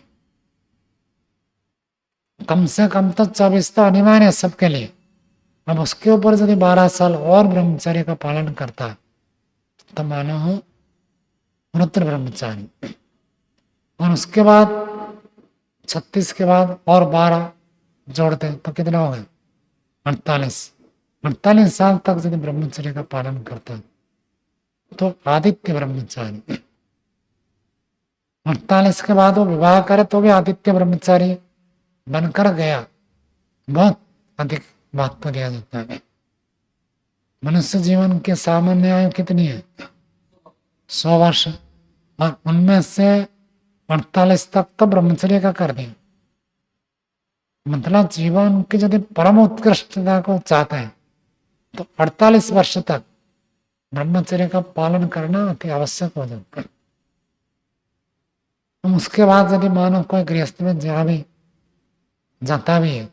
कम से कम तो 24 तो अनिवार्य है सबके लिए। अब उसके ऊपर यदि 12 साल और ब्रह्मचर्य का पालन करता है तो मानो हो रुद्र ब्रह्मचारी। और उसके बाद 36 के बाद और 12 जोड़ते तो कितना हो गए? 48 साल तक यदि ब्रह्मचर्य का पालन करता है तो आदित्य ब्रह्मचारी। 48 के बाद वो विवाह करे तो भी आदित्य ब्रह्मचारी बनकर गया। बहुत अधिक महत्व दिया जाता है। मनुष्य जीवन के सामान्य आयु कितनी है? 100 वर्ष, और उनमें से 48 तक तो ब्रह्मचर्य का कर दिया। मतलब जीवन की यदि परम उत्कृष्टता को चाहते हैं तो 48 वर्ष तक ब्रह्मचर्य का पालन करना अति आवश्यक हो जाता है। उसके बाद यदि मानव कोई गृहस्थ में जाता भी है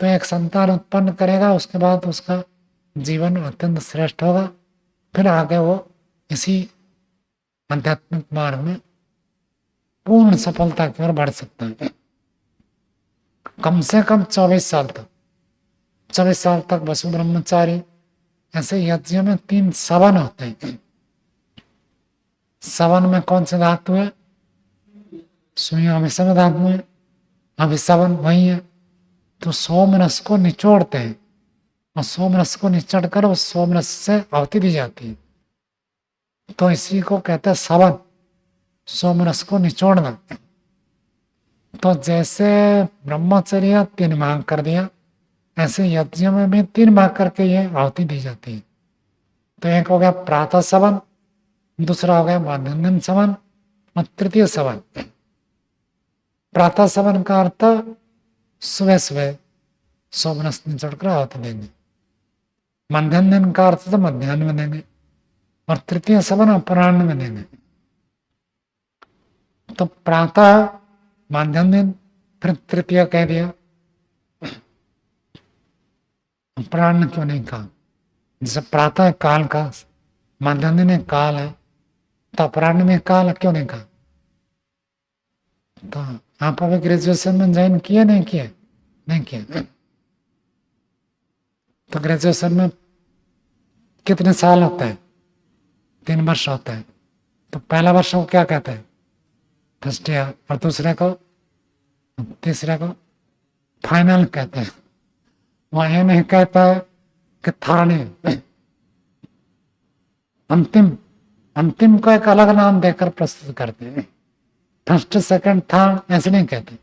तो एक संतान उत्पन्न करेगा, उसके बाद उसका जीवन अत्यंत श्रेष्ठ होगा। फिर आगे वो इसी आध्यात्मिक मार्ग में पूर्ण सफलता की ओर बढ़ सकता है। कम से कम 24 साल तक, 24 साल तक वसु ब्रह्मचारी। ऐसे यज्ञ में 3 सवन होते हैं। सवन में कौन से धातु है? सुई अभिसव धातु है, अभिसवन वही है। तो सोमरस को निचोड़ते हैं, और सोमरस को निचोड़ कर उस सोमरस से आहुति दी जाती है। तो इसी को कहते हैं सवन, सोमरस को निचोड़ना। तो जैसे ब्रह्मचर्य 3 भाग कर दिया, ऐसे यज्ञ में भी 3 भाग करके ये आहुति दी जाती है। तो एक हो गया प्रातः सवन, दूसरा हो गया माध्यम सवन, और तृतीय सवन। प्रातः सवन का अर्थ सुबह सुबह सोमरस निचोड़ कर आहुति देंगे। मध्यान्ह का अर्थ तो मध्यान्ह में देंगे, और तृतीय सवन अपराह्न में देंगे। तो प्रातः, माध्यम दिन, फिर तृतीय कह दिया। अपराह्न क्यों नहीं कहा? जैसे प्रातः काल का, माध्यम दिन एक काल है, तो अपराह्न में काल क्यों नहीं कहा? तो आप अभी ग्रेजुएशन में ज्वाइन किए नहीं किए? नहीं किए। तो ग्रेजुएशन में कितने साल होते हैं? 3 वर्ष होते हैं। तो पहला वर्ष को क्या कहते हैं? First year. और दूसरे को, तीसरे को फाइनल कहते हैं। वह ये नहीं कहता है कि थर्ड ईयर, अंतिम। अंतिम को एक अलग नाम देकर प्रस्तुत करते हैं। फर्स्ट, सेकंड, थर्ड ऐसे नहीं कहते।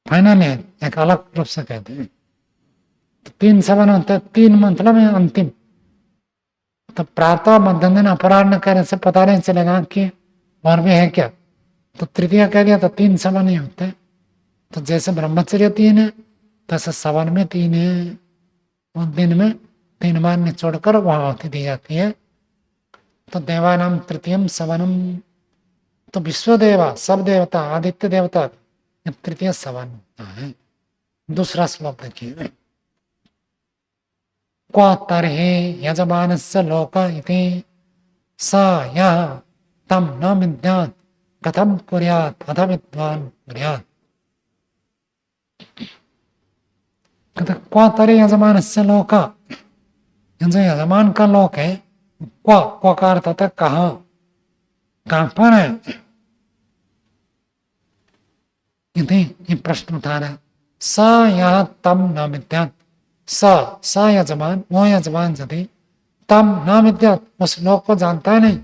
फाइनल ईयर एक अलग रूप से कहते हैं। तो 3 7 होते हैं। 3 मतलब है अंतिम। तो प्रातः, मध्यम दिन, अपराह्न कहने से पता नहीं चलेगा कि और भी है क्या। तो तृतीय कह दिया तो 3 7 नहीं होते। तो जैसे ब्रह्मचर्य 3 है, तो ऐसे सवन में 3 है। उस दिन में 3 बार निचोड़कर वहां आहुति दी जाती है। तो देवानाम तृतीयम सवनम। तो विश्वदेवा, सब देवता, आदित्य देवता, तृतीय सवन होता है। दूसरा श्लोक देखिए। क्व तर्हि यजमानस्य लोक इति स यः तम न विद्यात् कथम कुर्यात् अथ विद्वान् कुर्यात्। कहते क्व तर्हि यजमानस्य लोक, जो यजमान का लोक है, क्व का अर्थ होता है कहाँ, कहां पर है। ये प्रश्न उठा रहा है। स यः तम न विद्यात्, स यजमान, वो यजमान यदि तम न विद्यात्, उस लोक को जानता है नहीं,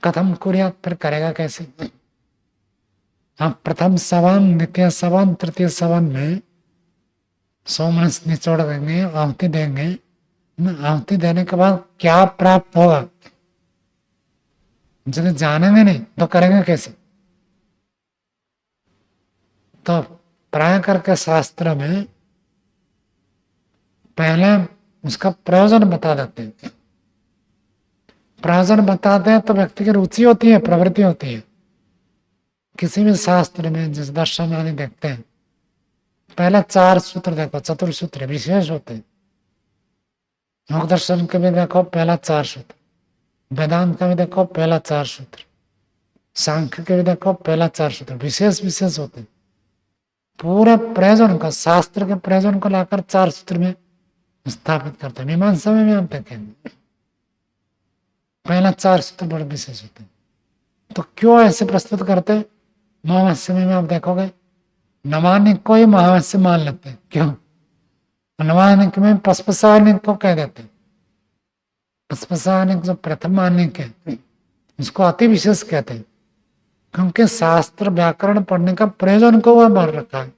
कथम कुर्यात्, फिर करेगा कैसे। आप प्रथम सवन, द्वितीय सवन, तृतीय सवन में सोमरस निचोड़ देंगे, आहुति देंगे। आहुति देने के बाद क्या प्राप्त होगा यदि जानेंगे नहीं तो करेंगे कैसे। तो प्राय करके शास्त्र में पहले उसका प्रयोजन बता देते हैं। प्रयोजन बताते हैं तो व्यक्ति की रुचि होती है, प्रवृत्ति होती है। किसी भी शास्त्र में जिस दर्शन आदि देखते हैं, पहले 4 सूत्र देखो, चतुर्सूत्र विशेष होते हैं। योग दर्शन के भी देखो पहला 4 सूत्र, वेदांत का भी देखो पहला 4 सूत्र, सांख्य के भी देखो पहला 4 सूत्र, विशेष विशेष होते हैं। पूरे प्रयोजन का, शास्त्र के प्रयोजन को लाकर 4 सूत्र में स्थापित करते हैं। मीमांसा में भी आप देखेंगे पहला 4 सूत्र बड़े विशेष होते हैं। तो क्यों ऐसे प्रस्तुत करते हैं? महावश्य में आप देखोगे नवानिक को ही महावश्य मान लेते हैं। क्यों? नवानिक में पस्पसानिक को कह देते हैं। पस्पसानिक जो प्रथम मानिक है उसको अति विशेष कहते हैं, क्योंकि शास्त्र व्याकरण पढ़ने का प्रयोजन को वह भर रखा है।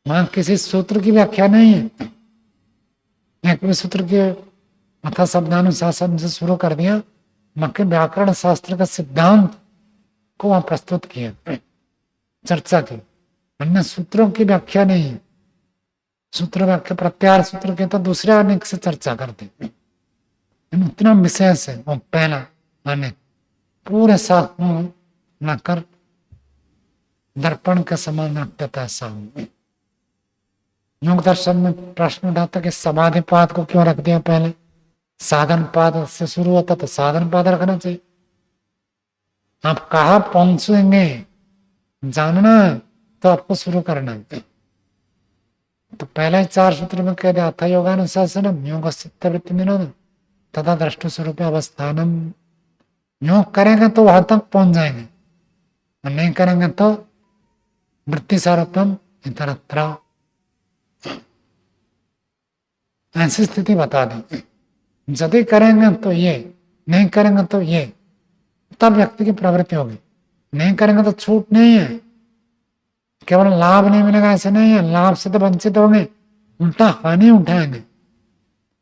वहां किसी सूत्र की व्याख्या नहीं है। एक भी सूत्र के अथा शब्दानुशासन से शुरू कर दिया, मक्के व्याकरण शास्त्र का सिद्धांत को वहां प्रस्तुत किया, चर्चा की। अन्य सूत्रों की व्याख्या नहीं है। सूत्र व्याख्या प्रत्यार सूत्र के तो दूसरे अनेक से चर्चा करते, इतना विशेष है वो पहला अनेक। पूरे शास्त्र में लाकर दर्पण के समान रखता है सामने। योग दर्शन में प्रश्न उठाता कि समाधि पाद को क्यों रख दिया पहले? साधन पाद से शुरू होता तो साधन पाद रखना चाहिए। आप कहा पहुंचेंगे जानना है तो आपको शुरू करना है। तो पहले ही 4 सूत्र में कह दिया था योगानुशासनम योग चित्तवृत्ति निरोधम तथा दृष्टि स्वरूप अवस्थानम। योग करेंगे तो वहां तक पहुंच जाएंगे, और नहीं करेंगे तो वृत्ति सारूप्यम इतरत्र, ऐसी स्थिति बता दी। यदि करेंगे तो ये, नहीं करेंगे तो ये, तब व्यक्ति की प्रवृत्ति होगी। नहीं करेंगे तो छूट नहीं है, केवल लाभ नहीं मिलेगा ऐसे नहीं है, लाभ से तो वंचित होंगे, उल्टा हानि उठाएंगे।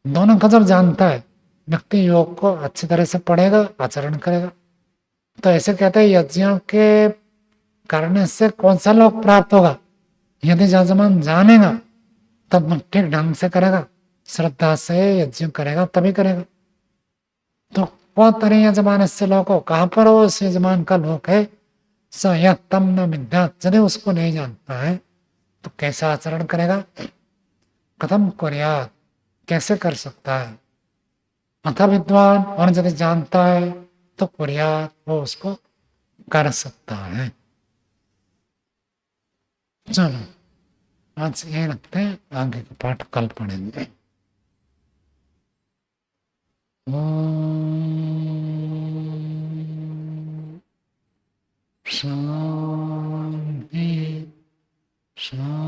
दोनों का जब जानता है व्यक्ति योग को अच्छी तरह से पढ़ेगा, आचरण करेगा। तो ऐसे कहते हैं यज्ञों के करने से कौन सा लोक प्राप्त होगा? यदि यजमान जानेगा तब ठीक ढंग से करेगा, श्रद्धा से यज्ञ करेगा तभी करेगा। तो क्वतरे यजमान से लोको, कहाँ पर वो उस यजमान का लोक है। स यह तम न विद्यात्, यदि उसको नहीं जानता है तो कैसा आचरण करेगा। कथम कुर्यात्, कैसे कर सकता है। अथ विद्वान, और यदि जानता है तो कुर्यात्, वो उसको कर सकता है। चलो आज ये रखते हैं, आगे का पाठ कल पढ़ेंगे। शांति शांति।